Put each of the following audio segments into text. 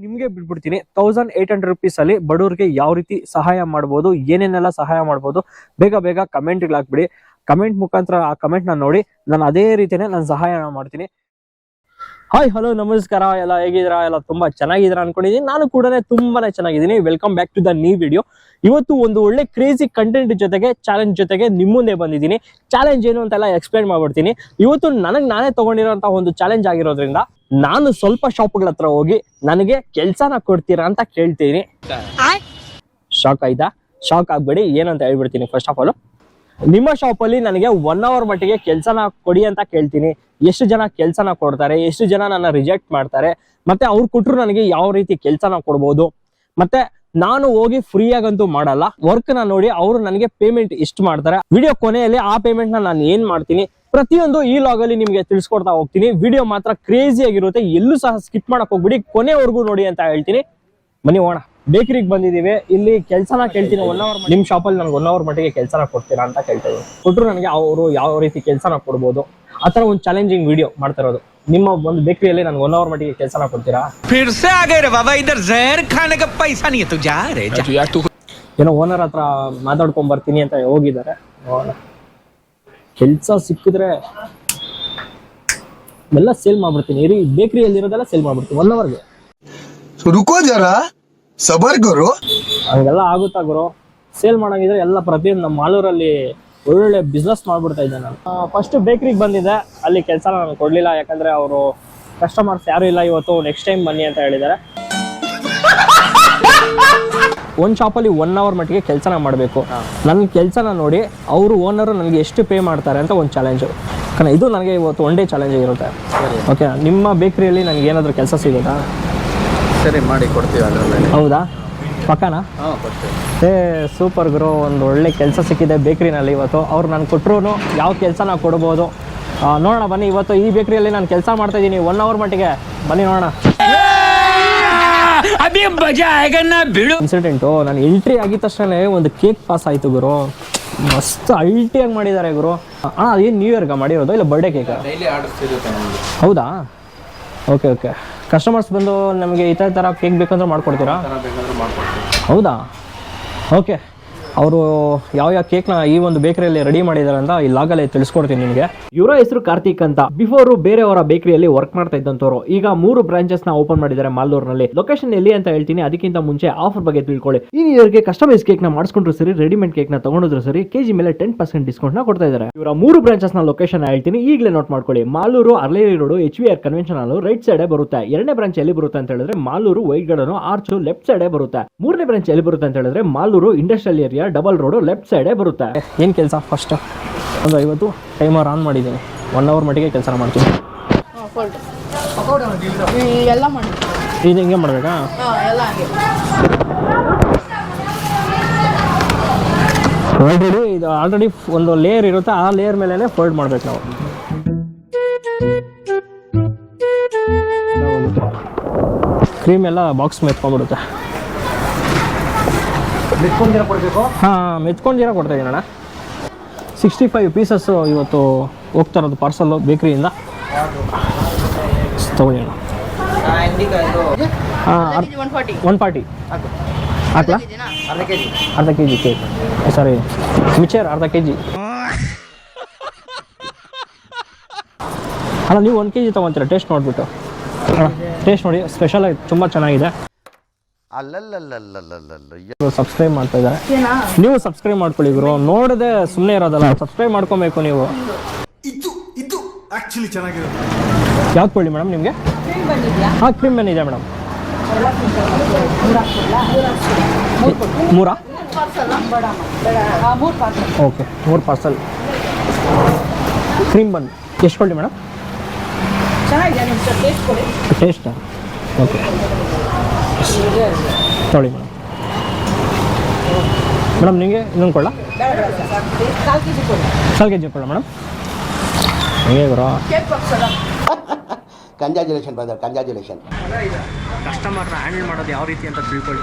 ನಿಮಗೆ ಬಿಟ್ಬಿಡ್ತೀನಿ 1800 rupees ಅಲ್ಲಿ ಬಡವರಿಗೆ ಯಾವ ರೀತಿ ಸಹಾಯ ಮಾಡಬಹುದು, ಏನೇನೆಲ್ಲ ಸಹಾಯ ಮಾಡಬಹುದು ಬೇಗ ಬೇಗ ಕಮೆಂಟ್ ಹಾಕ್ಬಿಡಿ. ಕಮೆಂಟ್ ಮುಖಾಂತರ ಆ ಕಮೆಂಟ್ ನ ನೋಡಿ ನಾನು ಅದೇ ರೀತಿನೇ ನಾನು ಸಹಾಯ ಮಾಡ್ತೀನಿ. ಹಾಯ್ ಹಲೋ ನಮಸ್ಕಾರ, ಎಲ್ಲ ಹೇಗಿದ್ದೀರಾ? ಎಲ್ಲ ತುಂಬಾ ಚೆನ್ನಾಗಿದ್ದೀರಾ ಅನ್ಕೊಂಡಿದ್ದೀನಿ. ನಾನು ಕೂಡ ತುಂಬಾನೇ ಚೆನ್ನಾಗಿದ್ದೀನಿ. Welcome back to the new video. ಇವತ್ತು ಒಂದು ಒಳ್ಳೆ ಕ್ರೇಜಿ ಕಂಟೆಂಟ್ ಜೊತೆಗೆ ಚಾಲೆಂಜ್ ಜೊತೆಗೆ ನಿಮ್ಮ ಮುಂದೆ ಬಂದಿದ್ದೀನಿ. ಚಾಲೆಂಜ್ ಏನು ಅಂತೆಲ್ಲ ಎಕ್ಸ್ಪ್ಲೈನ್ ಮಾಡ್ಬಿಡ್ತೀನಿ. ಇವತ್ತು ನಾನೇ ತಗೊಂಡಿರೋಂತ ಒಂದು ಚಾಲೆಂಜ್ ಆಗಿರೋದ್ರಿಂದ ನಾನು ಸ್ವಲ್ಪ ಶಾಪ್ಗಳ ಹತ್ರ ಹೋಗಿ ನನಗೆ ಕೆಲ್ಸನ ಕೊಡ್ತೀರಾ ಅಂತ ಕೇಳ್ತೀನಿ. ಶಾಕ್ ಆಯ್ತಾ? ಶಾಕ್ ಆಗ್ಬೇಡಿ, ಏನಂತ ಹೇಳ್ಬಿಡ್ತೀನಿ. ಫಸ್ಟ್ ಆಫ್ ಆಲ್, ನಿಮ್ಮ ಶಾಪ್ ಅಲ್ಲಿ ನನಗೆ 1 hour ಮಟ್ಟಿಗೆ ಕೆಲ್ಸನ ಕೊಡಿ ಅಂತ ಕೇಳ್ತೀನಿ. ಎಷ್ಟು ಜನ ಕೆಲ್ಸನ ಕೊಡ್ತಾರೆ, ಎಷ್ಟು ಜನ ನನ್ನ ರಿಜೆಕ್ಟ್ ಮಾಡ್ತಾರೆ, ಮತ್ತೆ ಅವ್ರು ಕೊಟ್ರು ನನಗೆ ಯಾವ ರೀತಿ ಕೆಲ್ಸನ ಕೊಡ್ಬೋದು, ಮತ್ತೆ ನಾನು ಹೋಗಿ ಫ್ರೀ ಆಗಂತೂ ಮಾಡಲ್ಲ. ವರ್ಕ್ ನ ನೋಡಿ ಅವರು ನನಗೆ ಪೇಮೆಂಟ್ ಎಷ್ಟು ಮಾಡ್ತಾರೆ, ವಿಡಿಯೋ ಕೊನೆಯಲ್ಲಿ ಆ ಪೇಮೆಂಟ್ ನಾನು ಏನ್ ಮಾಡ್ತೀನಿ, ಪ್ರತಿಯೊಂದು ಈ ಲಾಗ್ ಅಲ್ಲಿ ನಿಮ್ಗೆ ತಿಳಿಸ್ಕೊಡ್ತಾ ಹೋಗ್ತೀನಿ. ವಿಡಿಯೋ ಮಾತ್ರ ಕ್ರೇಜಿ ಆಗಿರುತ್ತೆ, ಎಲ್ಲೂ ಸಹ ಸ್ಕಿಪ್ ಮಾಡಕ್ ಹೋಗ್ಬಿಡಿ, ಕೊನೆವರೆಗೂ ನೋಡಿ ಅಂತ ಹೇಳ್ತೀನಿ. ಬನ್ನಿ ಹೋಗೋಣ. ಬೇಕರಿಗೆ ಬಂದಿದ್ದೀವಿ. ಇಲ್ಲಿ ಕೆಲ್ಸನ ಕೇಳ್ತೀನಿ. 1 hour ನಿಮ್ ಶಾಪ್ ಅಲ್ಲಿ ನನಗೆ 1 hour ಮಟ್ಟಿಗೆ ಕೆಲ್ಸನ ಕೊಡ್ತೀರಾ ಅಂತ ಕೇಳ್ತೀನಿ. ಕೊಟ್ರು ನನಗೆ ಅವರು ಯಾವ ರೀತಿ ಕೆಲ್ಸನ ಕೊಡ್ಬೋದು, ಆತರ ಒಂದು ಚಾಲೆಂಜಿಂಗ್ ವಿಡಿಯೋ ಮಾಡ್ತಾ ಇರೋದು. ನಿಮ್ಮ ಒಂದು ಬೇಕರಿಯಲ್ಲಿ ನನಗೆ 1 hour ಮಟ್ಟಿಗೆ ಕೆಲ್ಸನ ಕೊಡ್ತೀರಾ? ಏನೋ ಓನರ್ ಹತ್ರ ಮಾತಾಡ್ಕೊಂಡ್ ಬರ್ತೀನಿ ಅಂತ ಹೋಗಿದ್ದಾರೆ. ಕೆಲ್ಸ ಸಿಕ್ಕಿದ್ರೆ ಎಲ್ಲ ಸೇಲ್ ಮಾಡ್ಬಿಡ್ತೀನಿ. ಇರಿ, ಬೇಕರಿಯಲ್ಲಿ ಇರೋದೆಲ್ಲ ಸೇಲ್ ಮಾಡ್ಬಿಡ್ತೀನಿ 1 hourಗೆ. ರುಕೋ ಜರಾ ಸಬರ್ ಗುರು. ಹಂಗೆಲ್ಲ ಆಗುತ್ತಾ ಗುರು? ಸೇಲ್ ಮಾಡಂಗಿದ್ರೆ ಎಲ್ಲ ಪ್ರತಿಯೊಂದು ನಮ್ಮ ಮಾಲೂರಲ್ಲಿ ಒಳ್ಳೊಳ್ಳೆ ಬಿಸ್ನೆಸ್ ಮಾಡ್ಬಿಡ್ತಾ ಇದ್ದೆ ನಾನು. ಫಸ್ಟ್ ಬೇಕರಿಗೆ ಬಂದಿದ್ದೆ, ಅಲ್ಲಿ ಕೆಲಸ ನಾನು ಕೊಡ್ಲಿಲ್ಲ. ಯಾಕಂದ್ರೆ ಅವರು ಕಸ್ಟಮರ್ಸ್ ಯಾರು ಇಲ್ಲ ಇವತ್ತು, ನೆಕ್ಸ್ಟ್ ಟೈಮ್ ಬನ್ನಿ ಅಂತ ಹೇಳಿದ್ದಾರೆ. ಒಂದು ಶಾಪಲ್ಲಿ 1 hour ಮಟ್ಟಿಗೆ ಕೆಲಸನ ಮಾಡಬೇಕು. ನನ್ನ ಕೆಲಸನ ನೋಡಿ ಅವರು ಓನರು ನನಗೆ ಎಷ್ಟು ಪೇ ಮಾಡ್ತಾರೆ ಅಂತ ಒಂದು ಚಾಲೆಂಜು. ಇದು ನನಗೆ ಇವತ್ತು 1 day ಚಾಲೆಂಜ್ ಇರುತ್ತೆ. ಓಕೆ, ನಿಮ್ಮ ಬೇಕರಿಯಲ್ಲಿ ನನಗೆ ಏನಾದರೂ ಕೆಲಸ ಸಿಗುತ್ತಾ? ಸರಿ, ಮಾಡಿ ಕೊಡ್ತೀವಿ ಅದರಲ್ಲಿ. ಹೌದಾ? ಪಕ್ಕನಾ? ಕೊಡ್ತೀವಿ. ಸೂಪರ್ ಗುರು, ಒಂದು ಒಳ್ಳೆ ಕೆಲಸ ಸಿಕ್ಕಿದೆ ಬೇಕರಿನಲ್ಲಿ ಇವತ್ತು. ಅವ್ರು ನಾನು ಕೊಟ್ಟರು ಯಾವ ಕೆಲಸನ ಕೊಡ್ಬೋದು ನೋಡೋಣ. ಬನ್ನಿ, ಇವತ್ತು ಈ ಬೇಕರಿಯಲ್ಲಿ ನಾನು ಕೆಲಸ ಮಾಡ್ತಾ ಇದ್ದೀನಿ 1 hour ಮಟ್ಟಿಗೆ. ಬನ್ನಿ ನೋಡೋಣ. ಇನ್ಸಿಡೆಂಟು, ನಾನು ಎಂಟ್ರಿ ಆಗಿದ ತಕ್ಷಣ ಒಂದು ಕೇಕ್ ಪಾಸ್ ಆಯ್ತು ಗುರು. ಮಸ್ತ್ ಅಲ್ಟಿಯಾಗಿ ಮಾಡಿದ್ದಾರೆ ಗುರು. ಅದೇನು ನ್ಯೂ ಇಯರ್ಗೆ ಮಾಡಿರೋದು ಇಲ್ಲ ಬರ್ಡೇ ಕೇಕ್? ಹೌದಾ? Okay okay. ಕಸ್ಟಮರ್ಸ್ ಬಂದು ನಮಗೆ ಈ ಥರ ಕೇಕ್ ಬೇಕಂದ್ರೆ ಮಾಡ್ಕೊಡ್ತೀರಾ? ಹೌದಾ? ಓಕೆ. ಅವರು ಯಾವ ಕೇಕ್ನ ಈ ಒಂದು ಬೇಕರಿಯಲ್ಲಿ ರೆಡಿ ಮಾಡಿದ್ದಾರೆ ಅಂತ ಈ ಲಾಗಲ್ಲಿ ತಿಳಿಸ್ಕೊಡ್ತೀನಿ ನಿಮಗೆ. ಇವರ ಹೆಸರು ಕಾರ್ತಿಕ್ ಅಂತ. ಬಿಫೋರ್ ಬೇರೆಯವರ ಬೇಕರಿಯಲ್ಲಿ ವರ್ಕ್ ಮಾಡ್ತಾ ಇದ್ದಂತವ್ರು. ಈಗ 3 ಬ್ರಾಂಚಸ್ ನ ಓಪನ್ ಮಾಡಿದ್ದಾರೆ ಮಾಲೂರಿನಲ್ಲಿ. ಲೊಕೇಶನ್ ಎಲ್ಲಿ ಅಂತ ಹೇಳ್ತೀನಿ, ಅದಕ್ಕಿಂತ ಮುಂಚೆ ಆಫರ್ ಬಗ್ಗೆ ತಿಳ್ಕೊಳ್ಳಿ. ಈ ಇವರಿಗೆ ಕಸ್ಟಮೈಸ್ ಕೇಕ್ ನ ಮಾಡಿಸ್ಕೊಂಡ್ರು ಸರಿ, ರೆಡಿಮೇಡ್ ಕೇಕ್ ನ ತಗೊಂಡ್ರು ಸರಿ, ಕೆಜಿ ಮೇಲೆ 10% ಡಿಸ್ಕೌಂಟ್ ನ ಕೊಡ್ತಾ ಇದ್ದಾರೆ. ಇವರ 3 ಬ್ರಾಂಚಸ್ ನ ಲೊಕೇಶನ್ ಹೇಳ್ತೀನಿ, ಈಗಲೇ ನೋಟ್ ಮಾಡ್ಕೊಳ್ಳಿ. Malur Arleri road HVR convention hall right side ಬರುತ್ತೆ. 2ನೇ ಬ್ರಾಂಚ್ ಎಲ್ಲಿ ಬರುತ್ತೆ ಅಂತ ಹೇಳಿದ್ರೆ Malur white garden arch left side ಬರುತ್ತೆ. 3ನೇ ಬ್ರಾಂಚ್ ಎಲ್ಲಿ ಬರುತ್ತೆ ಅಂತ ಹೇಳಿದ್ರೆ Malur industrial area double road left side ಬರುತ್ತೆ. ಏನ್ ಕೆಲಸ? ಫಸ್ಟ್ ಒಂದು 50 ಟೈಮರ್ ಆನ್ ಮಾಡಿದ್ದೀನಿ. 1 hour ಮಟ್ಟಿಗೆ ಕೆಲಸ ಮಾಡ್ತೀನಿ. ಇದು ಹಿಂಗೆ ಮಾಡ್ಬೇಕಾ? ಆಲ್ರೆಡಿ ಒಂದು ಲೇಯರ್ ಇರುತ್ತೆ, ಆ ಲೇಯರ್ ಮೇಲೆ ಫೋಲ್ಡ್ ಮಾಡ್ಬೇಕು ನಾವು. ಕ್ರೀಮ್ ಎಲ್ಲ ಬಾಕ್ಸ್ ಮೆತ್ಕೊಂಡ್ಬಿಡುತ್ತೆ. ಮೆತ್ಕೊಂಡಿರೋ ಕೊಡ್ತಾ ಇದ್ದೀನಿ ಅಣ್ಣ. 65 ಪೀಸಸ್ ಇವತ್ತು ಹೋಗ್ತಾ ಇರೋದು ಪಾರ್ಸಲ್ಲು ಬೇಕರಿಯಿಂದ. ತಗೊಳ್ಳಿ ಅಣ್ಣ. 140 ಹಾಕ್ಲಾ? ಅರ್ಧ ಕೆ ಜಿ ಕೇಕ್, ಸಾರಿ ಮಿಚರ್ ಅರ್ಧ ಕೆ ಜಿ. ಅಲ್ಲ, ನೀವು 1 kg ತೊಗೊತೀರಾ? ಟೇಸ್ಟ್ ನೋಡಿಬಿಟ್ಟು ಟೇಸ್ಟ್ ನೋಡಿ, ಸ್ಪೆಷಲ್ ಆಗಿ ತುಂಬ ಚೆನ್ನಾಗಿದೆ. ಸಬ್ಸ್ಕ್ರೈಬ್ ಮಾಡ್ತಾ ಇದ್ದಾರೆ. ನೀವು ಸಬ್ಸ್ಕ್ರೈಬ್ ಮಾಡ್ಕೊಳ್ಳಿ ಗುರು, ನೋಡದೆ ಸುಮ್ಮನೆ ಇರೋದಲ್ಲ, ಸಬ್ಸ್ಕ್ರೈಬ್ ಮಾಡ್ಕೊಬೇಕು ನೀವು. ಇದು ಆಕ್ಚುಲಿ ಚೆನ್ನಾಗಿರುತ್ತೆ. ಯಾವ್ದು ಕೊಡಿ ಮೇಡಮ್ ನಿಮಗೆ? ಹಾಂ, ಕ್ರೀಮ್ ಬನ್ ಇದೆ madam. 3 okay, 3 parcel cream bun. ಎಷ್ಟು ಕೊಡಿ ಮೇಡಮ್? ಟೇಸ್ಟಾ? ಓಕೆ, ತೊಳಿ ಮೇಡಮ್. ಮೇಡಮ್ ನಿಮಗೆ ಇನ್ನೊಂದು ಕೊಡಲ್ಲ? 4 kg ಕೊಡ ಮೇಡಮ್. ಹೇಗೆ ಗುರು? Congratulation brother, congratulation. ಕಸ್ಟಮರ್ನ ಹ್ಯಾಂಡಲ್ ಮಾಡೋದು ಯಾವ ರೀತಿ ಅಂತ ತಿಳ್ಕೊಳ್ಳಿ.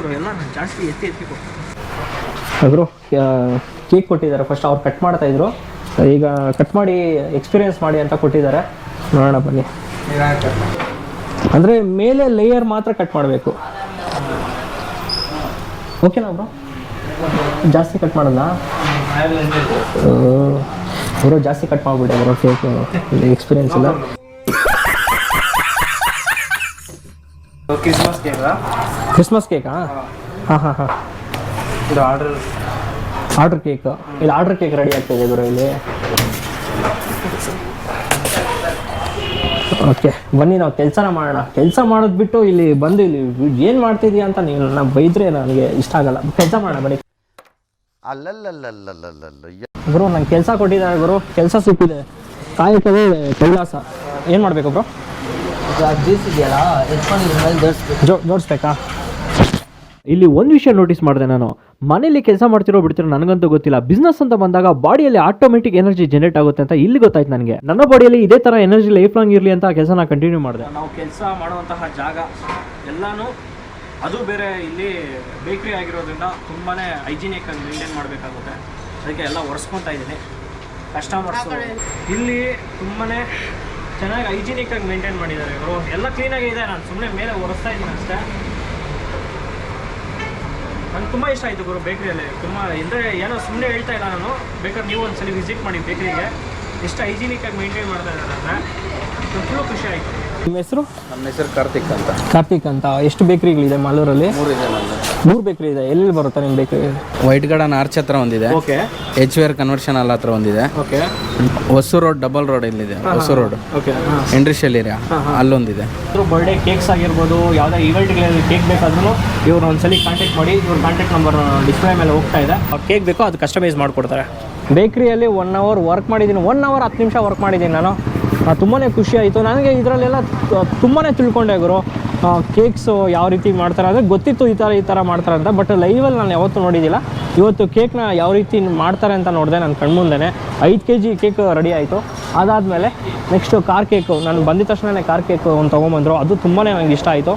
ಗುರು ಎಲ್ಲ ನಾನು ಜಾಸ್ತಿ ಎತ್ತಿ ಗುರು ಕೇಕ್ ಕೊಟ್ಟಿದ್ದಾರೆ. ಫಸ್ಟ್ ಅವ್ರು ಕಟ್ ಮಾಡ್ತಾಯಿದ್ರು, ಈಗ ಕಟ್ ಮಾಡಿ ಎಕ್ಸ್ಪೀರಿಯೆನ್ಸ್ ಮಾಡಿ ಅಂತ ಕೊಟ್ಟಿದ್ದಾರೆ. ನೋಡೋಣ ಬನ್ನಿ. ಅಂದರೆ ಮೇಲೆ ಲೇಯರ್ ಮಾತ್ರ ಕಟ್ ಮಾಡಬೇಕು. ಓಕೆನಾ ಬ್ರೋ? ಜಾಸ್ತಿ ಕಟ್ ಮಾಡೋದಾ ಬ್ರೋ? ಜಾಸ್ತಿ ಕಟ್ ಮಾಡಿಬಿಟ್ಟೆ ಬ್ರೋ ಕೇಕ್, ಎಕ್ಸ್ಪೀರಿಯೆನ್ಸ್ ಇಲ್ಲ. ಕ್ರಿಸ್ಮಸ್ ಕೇಕಾ? ಹಾಂ. ಇದು ಆರ್ಡ್ರ್ ಕೇಕ್. ಇಲ್ಲಿ ಆರ್ಡ್ರ್ ಕೇಕ್ ರೆಡಿ ಆಗ್ತಾಯಿದೆ ಗುರು ಇಲ್ಲಿ. ಓಕೆ ಬನ್ನಿ, ನಾವು ಕೆಲಸನ ಮಾಡೋಣ. ಕೆಲಸ ಮಾಡೋದು ಬಿಟ್ಟು ಇಲ್ಲಿ ಬಂದು ಇಲ್ಲಿ ಏನು ಮಾಡ್ತಿದ್ದೀಯ ಅಂತ ನೀವು ನನ್ನ ಬೈದ್ರೆ ನನಗೆ ಇಷ್ಟ ಆಗಲ್ಲ. ಕೆಲಸ ಮಾಡೋಣ ಬನ್ನಿ. ಗುರು ನಂಗೆ ಕೆಲಸ ಕೊಟ್ಟಿದ್ದಾರೆ ಗುರು, ಕೆಲಸ ಸಿಕ್ಕಿದೆ. ಕಾಯಕವೇ ಕೈಲಾಸ. ಏನು ಮಾಡಬೇಕು ಬ್ರೋ? ಇದೆಯಲ್ಲ ಜೋಡಿಸ್ಬೇಕಾ? ಇಲ್ಲಿ ಒಂದು ವಿಷಯ ನೋಟಿಸ್ ಮಾಡಿದೆ ನಾನು. ಮನೇಲಿ ಕೆಲಸ ಮಾಡ್ತಿರೋ ಬಿಡ್ತಿರೋ ನನಗಂತೂ ಗೊತ್ತಿಲ್ಲ. ಬಿಸ್ನೆಸ್ ಅಂತ ಬಂದಾಗ ಬಾಡಿಯಲ್ಲಿ ಆಟೋಮೆಟಿಕ್ ಎನರ್ಜಿ ಜನರೇಟ್ ಆಗುತ್ತೆ ಅಂತ ಇಲ್ಲಿ ಗೊತ್ತಾಯ್ತು ನನಗೆ. ನನ್ನ ಬಾಡಿಯಲ್ಲಿ ಇದೇ ಥರ ಎನರ್ಜಿ ಲೈಫ್ ಲಾಂಗ್ ಇರಲಿ ಅಂತ ಕೆಲಸನ ಕಂಟಿನ್ಯೂ ಮಾಡಿದೆ. ನಾವು ಕೆಲಸ ಮಾಡುವಂತಹ ಜಾಗ ಎಲ್ಲಾನು ಅದು ಬೇರೆ ಇಲ್ಲಿ ಬೇಕ್ರಿ ಆಗಿರೋದ್ರಿಂದ ತುಂಬಾ ಹೈಜಿನಿಕ್ ಆಗಿ ಮೇಂಟೈನ್ ಮಾಡಬೇಕಾಗುತ್ತೆ. ಅದಕ್ಕೆ ಎಲ್ಲ ಒರೆಸ್ಕೊತಾ ಇದ್ದೀನಿ. ಕಸ್ಟಮರ್ಸು ಇಲ್ಲಿ ತುಂಬಾ ಚೆನ್ನಾಗಿ ಹೈಜಿನಿಕ್ ಆಗಿ ಮೇಂಟೈನ್ ಮಾಡಿದ್ದಾರೆ ಇವರು. ಎಲ್ಲ ಕ್ಲೀನಾಗಿ ಇದೆ. ನಾನು ಸುಮ್ಮನೆ ಮೇಲೆ ಒರೆಸ್ತಾ ಇದ್ದೀನಿ ಅಷ್ಟೇ. ನಂಗೆ ತುಂಬ ಇಷ್ಟ ಆಯಿತು ಗುರು ಬೇಕ್ರಿಯಲ್ಲಿ. ತುಂಬ ಅಂದರೆ ಏನೋ ಸುಮ್ಮನೆ ಹೇಳ್ತಾ ಇಲ್ಲ ನಾನು. ಬೇಕಾದ್ರೆ ನೀವು ಒಂದ್ಸಲ ವಿಸಿಟ್ ಮಾಡಿ ಬೇಕ್ರಿಗೆ. ಎಷ್ಟು ಹೈಜಿನಿಕ್ಕಾಗಿ ಮೇಂಟೈನ್ ಮಾಡ್ತಾ ಇದ್ದಾರೆ ಅಂದರೆ ಫುಲ್ಲು ಖುಷಿ ಆಯಿತು. ನಿಮ್ಮ ಹೆಸರು? ನಮ್ಮ ಹೆಸರು ಕಾರ್ತಿಕ್ ಅಂತ. ಕಾರ್ತಿಕ್ ಅಂತ. ಎಷ್ಟು ಬೇಕ್ರಿಗಳಿದೆ ಮಾಲೂರಲ್ಲಿ? 3 ಇದೆ ನಂದು. 3 ಬೇಕ್ರಿ ಇದೆ. ಎಲ್ಲಿ ಬರುತ್ತೆ ನಿಮ್ಮ ಬೇಕ್ರಿ? ವೈಟ್ ಗಾರ್ಡನ್ ಆರ್ಚ್ ಹತ್ರ ಒಂದಿದೆ. ಓಕೆ. HVR ಕನ್ವರ್ಷನ್ ಹಾಲ್ ಹತ್ರ ಒಂದಿದೆ. Okay. Hosur road double road ಇಲ್ಲಿದೆ. Hosur road okay. Industrial area ಅಲ್ಲೊಂದಿದೆ. ಬರ್ಡೇ ಕೇಕ್ಸ್ ಆಗಿರ್ಬೋದು, ಯಾವುದೇ ಈವೆಂಟ್ಗಳಲ್ಲಿ ಕೇಕ್ ಬೇಕಾದ್ರೂ ಇವ್ರು ಒಂದ್ಸಲಿ ಕಾಂಟ್ಯಾಕ್ಟ್ ಮಾಡಿ. ಇವ್ರ ಕಾಂಟ್ಯಾಕ್ಟ್ ನಂಬರ್ ಡಿಸ್ಪ್ಲೇ ಮೇಲೆ ಹೋಗ್ತಾ ಇದೆ. ಕೇಕ್ ಬೇಕೋ ಅದು ಕಸ್ಟಮೈಸ್ ಮಾಡಿಕೊಡ್ತಾರೆ. ಬೇಕ್ರಿಯಲ್ಲಿ 1 ಅವರ್ ವರ್ಕ್ ಮಾಡಿದ್ದೀನಿ. 1 ಅವರ್ 10 ನಿಮಿಷ ವರ್ಕ್ ಮಾಡಿದ್ದೀನಿ ನಾನು. ತುಂಬಾ ಖುಷಿ ಆಯಿತು ನನಗೆ. ಇದರಲ್ಲೆಲ್ಲ ತುಂಬಾ ತಿಳ್ಕೊಂಡೆ ಗುರು. ಕೇಕ್ಸು ಯಾವ ರೀತಿ ಮಾಡ್ತಾರೆ ಅಂದರೆ ಗೊತ್ತಿತ್ತು ಈ ಥರ ಮಾಡ್ತಾರೆ ಅಂತ. ಬಟ್ ಲೈವಲ್ಲಿ ನಾನು ಯಾವತ್ತೂ ನೋಡಿದ್ದಿಲ್ಲ. ಇವತ್ತು ಕೇಕ್ನ ಯಾವ ರೀತಿ ಮಾಡ್ತಾರೆ ಅಂತ ನೋಡಿದೆ ನನ್ನ ಕಣ್ಮುಂದೆ. 5 kg ಕೇಕ್ ರೆಡಿ ಆಯಿತು. ಅದಾದಮೇಲೆ ನೆಕ್ಸ್ಟು ಕಾರ್ ಕೇಕು. ನಾನು ಬಂದಿದ ತಕ್ಷಣವೇ ಕಾರ್ ಕೇಕು ಒಂದು ತೊಗೊಂಬಂದರು. ಅದು ತುಂಬಾ ನನಗೆ ಇಷ್ಟ ಆಯಿತು.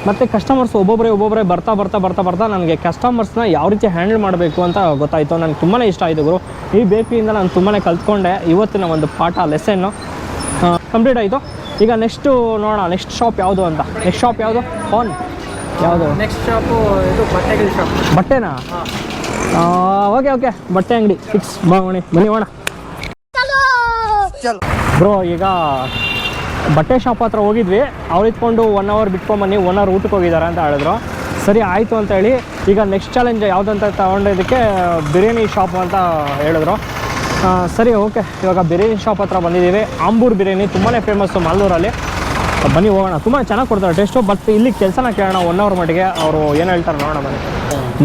ಮತ್ತು ಕಸ್ಟಮರ್ಸ್ ಒಬ್ಬೊಬ್ಬರೇ ಬರ್ತಾ ನನಗೆ ಕಸ್ಟಮರ್ಸ್ನ ಯಾವ ರೀತಿ ಹ್ಯಾಂಡಲ್ ಮಾಡಬೇಕು ಅಂತ ಗೊತ್ತಾಯಿತು. ನನಗೆ ತುಂಬಾ ಇಷ್ಟ ಆಯಿತು ಗುರು. ಈ ಬೇಕ್ರಿಯಿಂದ ನಾನು ತುಂಬಾ ಕಲ್ತ್ಕೊಂಡೆ. ಇವತ್ತಿನ ಒಂದು ಪಾಠ ಲೆಸನ್ನು ಕಂಪ್ಲೀಟ್ ಆಯಿತು. ಈಗ ನೆಕ್ಸ್ಟು ನೋಡೋಣ ನೆಕ್ಸ್ಟ್ ಶಾಪ್ ಯಾವುದು ಅಂತ. ನೆಕ್ಸ್ಟ್ ಶಾಪ್ ಯಾವುದು? ಫೋನ್ ಯಾವುದು? ನೆಕ್ಸ್ಟ್ ಶಾಪು ಇದು ಬಟ್ಟೆಗಳ ಶಾಪ್. ಬಟ್ಟೆನಾ? ಓಕೆ ಬಟ್ಟೆ ಅಂಗಡಿ ಫಿಕ್ಸ್. ಬನ್ನಿ ಹೋಣ ಬ್ರೋ. ಈಗ ಬಟ್ಟೆ ಶಾಪ್ ಹತ್ರ ಹೋಗಿದ್ವಿ. ಅವ್ರು ಇತ್ಕೊಂಡು 1 ಅವರ್ ಬಿಟ್ಕೊಂಬನ್ನಿ, 1 ಅವರ್ ಊಟಕ್ಕೆ ಹೋಗಿದ್ದಾರೆ ಅಂತ ಹೇಳಿದ್ರು. ಸರಿ ಆಯಿತು ಅಂತೇಳಿ ಈಗ ನೆಕ್ಸ್ಟ್ ಚಾಲೆಂಜ್ ಯಾವುದಂತ ತೊಗೊಂಡಿದ್ದಕ್ಕೆ ಬಿರಿಯಾನಿ ಶಾಪ್ ಅಂತ ಹೇಳಿದ್ರು. ಸರಿ ಓಕೆ. ಇವಾಗ ಬಿರಿಯಾನಿ ಶಾಪ್ ಹತ್ರ ಬಂದಿದ್ದೀವಿ. ಆಂಬೂರ್ ಬಿರಿಯಾನಿ ತುಂಬಾ ಫೇಮಸ್ಸು ಮಾಲೂರಲ್ಲಿ. ಬನ್ನಿ ಹೋಗೋಣ. ತುಂಬ ಚೆನ್ನಾಗಿ ಕೊಡ್ತಾರೆ ಟೇಸ್ಟು. ಬಟ್ ಇಲ್ಲಿ ಕೆಲಸನ ಕೇಳೋಣ 1 ಅವರ್ ಮಟ್ಟಿಗೆ. ಅವರು ಏನು ಹೇಳ್ತಾರೆ ನೋಡೋಣ ಬನ್ನಿ.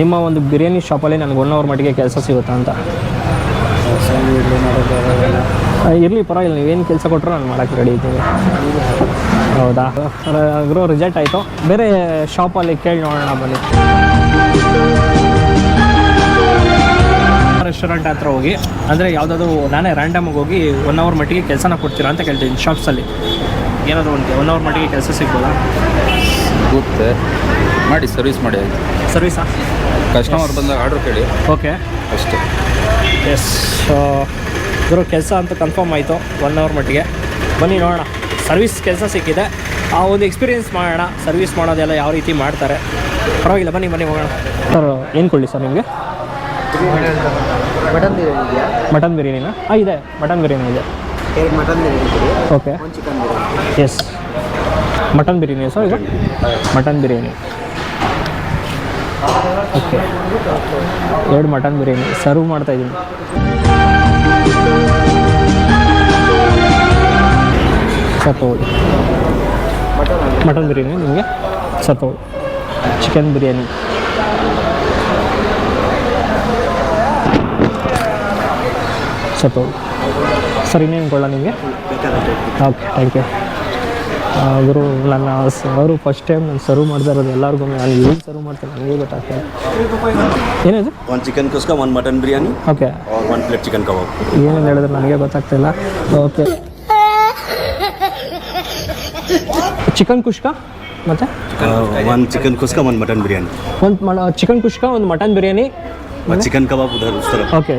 ನಿಮ್ಮ ಒಂದು ಬಿರಿಯಾನಿ ಶಾಪಲ್ಲಿ ನನಗೆ 1 ಅವರ್ ಮಟ್ಟಿಗೆ ಕೆಲಸ ಸಿಗುತ್ತಾ ಅಂತ. ಇರಲಿ ಪರವಾಗಿಲ್ಲ, ನೀವೇನು ಕೆಲಸ ಕೊಟ್ಟರು ನಾನು ಮಾಡೋಕ್ಕೆ ರೆಡಿ ಇದ್ದೀನಿ. ಹೌದಾ ಗುರು? ರಿಜೆಕ್ಟ್ ಆಯಿತು. ಬೇರೆ ಶಾಪಲ್ಲಿ ಕೇಳಿ ನೋಡೋಣ ಬನ್ನಿ. ರೆಸ್ಟೋರೆಂಟ್ ಹತ್ರ ಹೋಗಿ ಅಂದರೆ ಯಾವುದಾದ್ರು ನಾನೇ ರ್ಯಾಂಡಮಾಗಿ ಹೋಗಿ 1 ಅವರ್ ಮಟ್ಟಿಗೆ ಕೆಲಸನ ಕೊಡ್ತೀರಾ ಅಂತ ಕೇಳ್ತೀನಿ ಶಾಪ್ಸಲ್ಲಿ. ಏನಾದರೂ ಒಂದು 1 ಅವರ್ ಮಟ್ಟಿಗೆ ಕೆಲಸ ಸಿಗ್ಬೋದಾ? ಗೊತ್ತೆ ಮಾಡಿ ಸರ್ವಿಸ್ ಮಾಡಿ. ಸರ್ವಿಸಾ? ಕಸ್ಟಮರ್ ಬಂದಾಗ ಆರ್ಡ್ರ್ ಕೇಳಿ. ಓಕೆ ಅಷ್ಟೇ. ಎಸ್ ಗುರು, ಕೆಲಸ ಅಂತ ಕನ್ಫರ್ಮ್ ಆಯಿತು 1 ಅವರ್ ಮಟ್ಟಿಗೆ. ಬನ್ನಿ ನೋಡೋಣ. ಸರ್ವಿಸ್ ಕೆಲಸ ಸಿಕ್ಕಿದೆ. ಆ ಒಂದು ಎಕ್ಸ್ಪೀರಿಯೆನ್ಸ್ ಮಾಡೋಣ. ಸರ್ವಿಸ್ ಮಾಡೋದೆಲ್ಲ ಯಾವ ರೀತಿ ಮಾಡ್ತಾರೆ. ಪರವಾಗಿಲ್ಲ ಬನ್ನಿ ಹೋಗೋಣ. ಸರ್ ಏನು ಕೊಡಲಿ ಸರ್ ನಿಮಗೆ? ಮಟನ್ ಬಿರಿಯಾನಿ ಇದೆಯಾ? ಮಟನ್ ಬಿರಿಯಾನಿನಾ? ಇದೆ ಮಟನ್ ಬಿರಿಯಾನಿ ಇದೆ. 2 ಮಟನ್ ಬಿರಿಯಾನಿ ಕೊಡಿ. Okay. 1 chicken biryani. Yes mutton biryani sir. ಇದು mutton biryani. Okay 2 mutton biryani serve ಮಾಡ್ತಾಯಿದ್ದೀನಿ. ಸರ್ ತಗೊಳ್ಳಿ. ಮಟನ್ ಬಿರಿಯಾನಿ ನಿಮಗೆ ಸರ್ ತಗೊಳ್ಳಿ. ಚಿಕನ್ ಬಿರಿಯಾನಿ ಸರ್ ತಗೊಳ್ಳಿ. ಸರ್ ಇನ್ನೇನು ಕೊಡಲ್ಲ ನಿಮಗೆ? ಓಕೆ ಥ್ಯಾಂಕ್ ಯು ಗುರು. ನನ್ನ ಅವರು ಫಸ್ಟ್ ಟೈಮ್ ನಾನು ಸರ್ವ್ ಮಾಡ್ತಾ ಇರೋದು ಎಲ್ಲರಿಗೂ. ನಾನು ಏನು ಸರ್ವ್ ಮಾಡ್ತೀನಿ ನನಗೆ ಗೊತ್ತಾಗ್ತದೆ. ಏನಿದೆ? 1 chicken kuska, 1 mutton biryani okay. और 1 प्लेट चिकन कबाब. ಏನೇನು ಹೇಳಿದ್ರೆ ನನಗೆ ಗೊತ್ತಾಗ್ತಿಲ್ಲ. ಓಕೆ ಚಿಕನ್ ಕುಷ್ಕಾ ಮತ್ತೆ one chicken kushka one mutton biryani ಒಂದು ಚಿಕನ್ ಕುಷ್ಕ, ಒಂದು ಮಟನ್ ಬಿರಿಯಾನಿ, और चिकन कबाब उधर उस तरफ ಓಕೆ.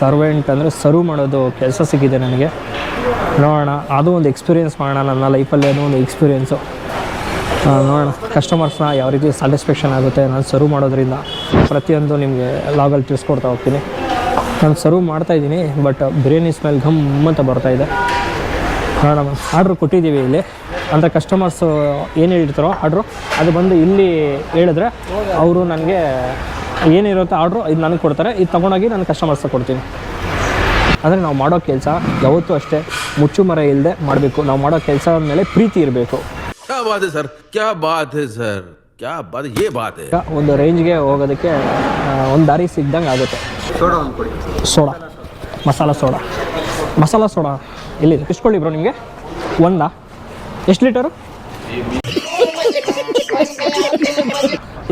ಸರ್ವೆಂಟ್ ಅಂದರೆ ಸರ್ವ್ ಮಾಡೋದು ಕೆಲಸ ಸಿಕ್ಕಿದೆ ನನಗೆ. ನೋಡೋಣ, ಅದು ಒಂದು ಎಕ್ಸ್ಪೀರಿಯೆನ್ಸ್ ಮಾಡೋಣ ನನ್ನ ಲೈಫಲ್ಲಿ, ಅದು ಒಂದು ಎಕ್ಸ್ಪೀರಿಯೆನ್ಸು. ನೋಡೋಣ ಕಸ್ಟಮರ್ಸ್ನ ಯಾವ ರೀತಿ ಸ್ಯಾಟಿಸ್ಫ್ಯಾಕ್ಷನ್ ಆಗುತ್ತೆ ನಾನು ಸರ್ವ್ ಮಾಡೋದ್ರಿಂದ. ಪ್ರತಿಯೊಂದು ನಿಮಗೆ ಲಾಗಲ್ಲಿ ತಿಳಿಸ್ಕೊಡ್ತಾ ಹೋಗ್ತೀನಿ. ನಾನು ಸರ್ವ್ ಮಾಡ್ತಾಯಿದ್ದೀನಿ, ಬಟ್ ಬಿರಿಯಾನಿ ಸ್ಮೆಲ್ ಘಮ್ ಅಂತ ಬರ್ತಾಯಿದೆ. ನೋಡೋಣ, ಆರ್ಡ್ರ್ ಕೊಟ್ಟಿದ್ದೀವಿ ಇಲ್ಲಿ ಅಂತ ಕಸ್ಟಮರ್ಸು ಏನು ಹೇಳಿರ್ತಾರೋ ಆರ್ಡ್ರು ಅದು ಬಂದು ಇಲ್ಲಿ ಹೇಳಿದ್ರೆ ಅವರು ನನಗೆ ಏನಿರುತ್ತೆ ಆರ್ಡ್ರು ಇದು ನನಗೆ ಕೊಡ್ತಾರೆ. ಇದು ತೊಗೊಂಡೋಗಿ ನಾನು ಕಸ್ಟಮರ್ಸ್ಗೆ ಕೊಡ್ತೀನಿ. ಅಂದರೆ ನಾವು ಮಾಡೋ ಕೆಲಸ ಯಾವತ್ತೂ ಅಷ್ಟೇ ಮುಚ್ಚು ಮರ ಇಲ್ಲದೆ ಮಾಡಬೇಕು. ನಾವು ಮಾಡೋ ಕೆಲಸ ಮೇಲೆ ಪ್ರೀತಿ ಇರಬೇಕು. क्या बात है सर, क्या बात है सर, क्या बात है, ये बात है. ಒಂದು ರೇಂಜ್ಗೆ ಹೋಗೋದಕ್ಕೆ ಒಂದು ದಾರಿ ಸಿಗ್ದಂಗೆ ಆಗುತ್ತೆ. ಸೋಡಾ ಒಂದು ಕೊಡಿ. ಸೋಡಾ, ಮಸಾಲ ಸೋಡಾ ಎಲ್ಲಿದೆ? ಇಸ್ಕೊಳ್ಳಿ ಬ್ರೋ, ನಿಮಗೆ ಒಂದಾ? ಎಷ್ಟು ಲೀಟರು?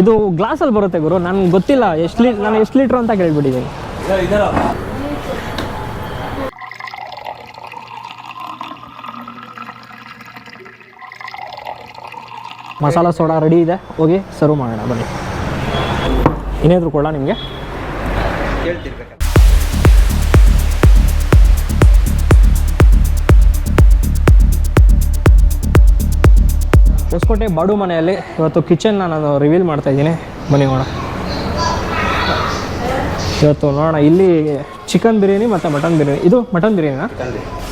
ಇದು ಗ್ಲಾಸಲ್ಲಿ ಬರುತ್ತೆ ಗುರು, ನನಗೆ ಗೊತ್ತಿಲ್ಲ ನಾನು ಎಷ್ಟು ಲೀಟ್ರು ಅಂತ ಕೇಳ್ಬಿಟ್ಟಿದ್ದೀನಿ. ಮಸಾಲ ಸೋಡಾ ರೆಡಿ ಇದೆ, ಹೋಗಿ ಸರ್ವ್ ಮಾಡೋಣ ಬನ್ನಿ. ಏನಾದರೂ ಕೊಡೋಣ ನಿಮಗೆ? ಹೊಸಕೋಟೆ ಬಾಡು ಮನೆಯಲ್ಲಿ ಇವತ್ತು ಕಿಚನ್ನ ನಾನು ರಿವೀಲ್ ಮಾಡ್ತಾಯಿದ್ದೀನಿ. ಬನ್ನಿ ನೋಡೋಣ. ಇವತ್ತು ನೋಡೋಣ, ಇಲ್ಲಿ ಚಿಕನ್ ಬಿರಿಯಾನಿ ಮತ್ತು ಮಟನ್ ಬಿರಿಯಾನಿ. ಇದು ಮಟನ್ ಬಿರಿಯಾನಿನಾ?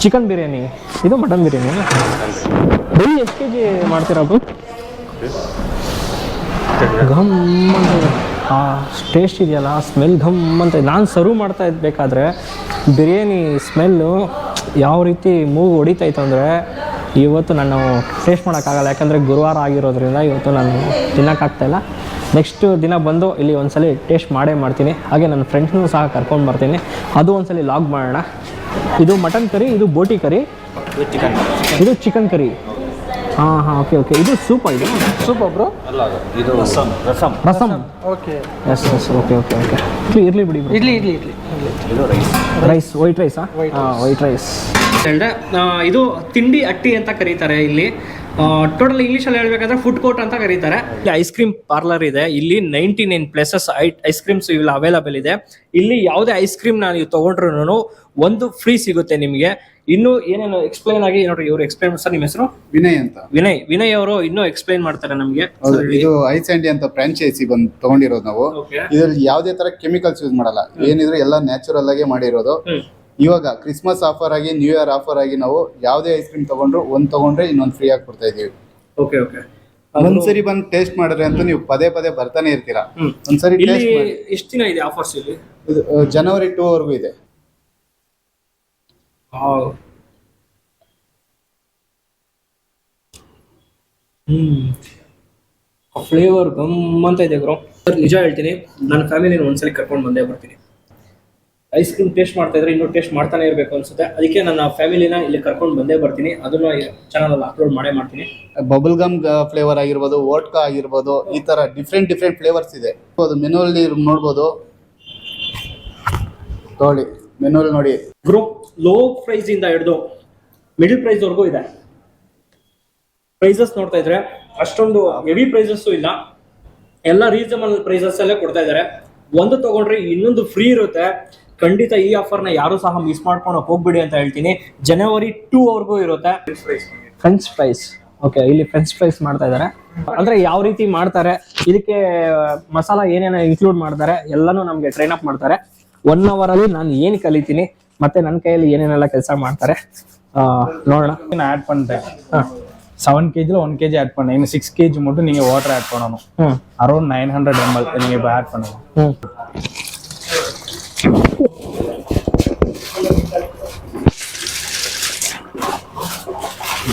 ಚಿಕನ್ ಬಿರಿಯಾನಿ, ಇದು ಮಟನ್ ಬಿರಿಯಾನಿ. ಡೈಲಿ ಎಷ್ಟು ಕೆ ಜಿ ಮಾಡ್ತೀರಪ್ಪ? ಘಮ್ ಅಂತ ಆ ಟೇಸ್ಟ್ ಇದೆಯಲ್ಲ, ಸ್ಮೆಲ್ ಘಮ್ ಅಂತ. ನಾನು ಸರ್ವ್ ಮಾಡ್ತಾ ಇದ್ಬೇಕಾದ್ರೆ ಬಿರಿಯಾನಿ ಸ್ಮೆಲ್ಲು ಯಾವ ರೀತಿ ಮೂಗು ಹೊಡಿತಾಯಿತ್ತು ಅಂದರೆ ಇವತ್ತು ನಾನು ಟೇಸ್ಟ್ ಮಾಡೋಕ್ಕಾಗಲ್ಲ. ಯಾಕಂದರೆ ಗುರುವಾರ ಆಗಿರೋದ್ರಿಂದ ಇವತ್ತು ನಾನು ತಿನ್ನೋಕ್ಕಾಗ್ತಾಯಿಲ್ಲ. ನೆಕ್ಸ್ಟ್ ದಿನ ಬಂದು ಇಲ್ಲಿ ಒಂದ್ಸಲ ಟೇಸ್ಟ್ ಮಾಡೇ ಮಾಡ್ತೀನಿ. ಹಾಗೆ ನನ್ನ ಫ್ರೆಂಡ್ಸ್ನೂ ಸಹ ಕರ್ಕೊಂಡು ಬರ್ತೀನಿ, ಅದು ಒಂದ್ಸಲ ಲಾಗ್ ಮಾಡೋಣ. ಇದು ಮಟನ್ ಕರಿ, ಇದು ಬೋಟಿ ಕರಿ, ಇದು ಚಿಕನ್ ಕರಿ. ಹಾಂ ಓಕೆ. ಇದು ಸೂಪ, ಇದು ಸೂಪ್ ಬ್ರೋ? ಅಲ್ಲ, ಇದು ರಸಮ್. Okay, S okay. ಇರಲಿ ಬಿಡಿ. ಇಡ್ಲಿ ರೈಸ್, ವೈಟ್ ರೈಸಾ? White rice. ಇದು ತಿಂಡಿ ಅಟ್ಟಿ ಅಂತ ಕರೀತಾರೆ ಇಲ್ಲಿ. ಟೋಟಲ್ ಇಂಗ್ಲೀಷಲ್ಲಿ ಹೇಳ್ಬೇಕಾದ್ರೆ ಫುಡ್ ಕೋರ್ಟ್ ಅಂತ ಕರೀತಾರೆ. ಇಲ್ಲಿ ಐಸ್ ಕ್ರೀಮ್ ಪಾರ್ಲರ್ ಇದೆ. ಇಲ್ಲಿ 99 ಪ್ಲೇಸಸ್ ಐಸ್ ಕ್ರೀಮ್ಸ್ ಇಲ್ಲಿ ಅವೈಲಬಲ್ ಇದೆ. ಇಲ್ಲಿ ಯಾವುದೇ ಐಸ್ ಕ್ರೀಮ್ನ ನೀವು ತೊಗೊಂಡ್ರು ಒಂದು ಫ್ರೀ ಸಿಗುತ್ತೆ ನಿಮಗೆ. ಇನ್ನು ಏನೇನು ಎಕ್ಸ್ಪ್ಲೈನ್ ಆಗಿ ನೋಡ್ರಿ, ಇವರು ಎಕ್ಸ್ಪ್ಲೈನ್. ಸರ್ ನಿಮ್ಮ ಹೆಸರು? ವಿನಯ್ ಅಂತ. ವಿನಯ್ ಅವರು ಇನ್ನೂ ಎಕ್ಸ್ಪ್ಲೈನ್ ಮಾಡ್ತಾರೆ ನಮಗೆ. ಇದು ಐಸ್ ಆಂಡಿ ಅಂತ ಫ್ರಾಂಚೈಸಿ ಬಂದು ತಗೊಂಡಿರೋದು ನಾವು. ಇದ್ರಲ್ಲಿ ಯಾವುದೇ ತರ ಕೆಮಿಕಲ್ಸ್ ಯೂಸ್ ಮಾಡಲ್ಲ, ಏನಿದ್ರು ಎಲ್ಲ ನ್ಯಾಚುರಲ್ ಆಗಿ ಮಾಡಿರೋದು. ಇವಾಗ ಕ್ರಿಸ್ಮಸ್ ಆಫರ್ ಆಗಿ, ನ್ಯೂ ಇಯರ್ ಆಫರ್ ಆಗಿ ನಾವು ಯಾವುದೇ ಐಸ್ ಕ್ರೀಮ್ ತಗೊಂಡ್ರು ಒಂದ್ ತಗೊಂಡ್ರೆ ಇನ್ನೊಂದು ಫ್ರೀ ಆಗಿ ಕೊಡ್ತಾ ಇದೀವಿ. ಓಕೆ. ಒಂದ್ಸರಿ ಬಂದು ಟೇಸ್ಟ್ ಮಾಡಿದ್ರೆ ಅಂತ ನೀವು ಪದೇ ಬರ್ತಾನೆ ಇರ್ತೀರಾ. ಒಂದ್ಸರಿ ಟೇಸ್ಟ್ ಮಾಡಿ. ಎಷ್ಟು ದಿನ ಇದೆ ಆಫರ್ಸ್ ಇಲ್ಲಿ? ಜನವರಿ 2 ವರೆಗೂ ಇದೆ. ಫ್ಲೇವರ್ ಗಮ್ಮಂತ ಇದೆ ಗುರು. ನಿಜ ಹೇಳ್ತೀನಿ, ನನ್ನ ಫ್ಯಾಮಿಲಿನ ಒಂದ್ಸಲಿ ಕರ್ಕೊಂಡು ಬಂದೇ ಬರ್ತೀನಿ. ಐಸ್ ಕ್ರೀಮ್ ಟೇಸ್ಟ್ ಮಾಡ್ತಾ ಇದ್ರೆ ಇನ್ನೂ ಟೇಸ್ಟ್ ಮಾಡ್ತಾನೆ ಇರಬೇಕು ಅನ್ಸುತ್ತೆ. ಅದಕ್ಕೆ ನನ್ನ ಫ್ಯಾಮಿಲಿನ ಇಲ್ಲಿ ಕರ್ಕೊಂಡು ಬಂದೇ ಬರ್ತೀನಿ. ಅದನ್ನ ಚಾನಲ್ ಅಪ್ಲೋಡ್ ಮಾಡೇ ಮಾಡ್ತೀನಿ. ಬಬಲ್ ಗಮ್ ಫ್ಲೇವರ್ ಆಗಿರ್ಬೋದು, ವೋಡ್ಕಾ ಆಗಿರ್ಬೋದು, ಈ ತರ ಡಿಫ್ರೆಂಟ್ ಫ್ಲೇವರ್ಸ್ ಇದೆ. ಅದು ಮೆನುವಲ್ಲಿ ನೋಡ್ಬೋದು, ನೋಡಿ ಮೆನುವಲ್ಲಿ ನೋಡಿ ಗುರು. ಲೋ ಪ್ರೈಸ್ ಇಂದ ಹಿಡಿದು ಮಿಡಲ್ ಪ್ರೈಸ್ ವರೆಗೂ ಇದೆ. ಪ್ರೈಸಸ್ ನೋಡ್ತಾ ಇದ್ರೆ ಅಷ್ಟೊಂದು ಹೆವಿ ಪ್ರೈಸಸ್ ಇಲ್ಲ, ಎಲ್ಲ ರೀಸನಬಲ್ ಪ್ರೈಸಸ್ ಅಲ್ಲೇ ಕೊಡ್ತಾ ಇದ್ದಾರೆ. ಒಂದು ತಗೊಂಡ್ರೆ ಇನ್ನೊಂದು ಫ್ರೀ ಇರುತ್ತೆ. ಖಂಡಿತ ಈ ಆಫರ್ನ ಯಾರು ಸಹ ಮಿಸ್ ಮಾಡ್ಕೊಂಡು ಹೋಗ್ಬಿಡಿ ಅಂತ ಹೇಳ್ತೀನಿ. ಜನವರಿ 2 ವರೆಗೂ ಇರುತ್ತೆ. French fries. ಓಕೆ, ಇಲ್ಲಿ ಫ್ರೆಂಚ್ ಫ್ರೈಸ್ ಮಾಡ್ತಾ ಇದ್ದಾರೆ. ಅಂದ್ರೆ ಯಾವ ರೀತಿ ಮಾಡ್ತಾರೆ, ಇದಕ್ಕೆ ಮಸಾಲ ಏನೇನು ಇನ್ಕ್ಲೂಡ್ ಮಾಡ್ತಾರೆ ಎಲ್ಲಾನು ನಮ್ಗೆ ಟ್ರೈನ್ ಅಪ್ ಮಾಡ್ತಾರೆ. 1 hour ಅಲ್ಲಿ ನಾನು ಏನು ಕಲಿತೀನಿ ಮತ್ತೆ ನನ್ನ ಕೈಯಲ್ಲಿ ಏನೇನೆಲ್ಲ ಕೆಲಸ ಮಾಡ್ತಾರೆ ನೋಡೋಣ. நான் ஆட் பண்ணிட்டேன். 7 kg 1 kg ஆட் பண்ணேன். இன்னும் 6 kg மட்டும் நீங்க வாட்டர் ஆட் பண்ணணும். அரௌண்ட் 900 ml நீங்க இப்போ ஆட் பண்ணணும்.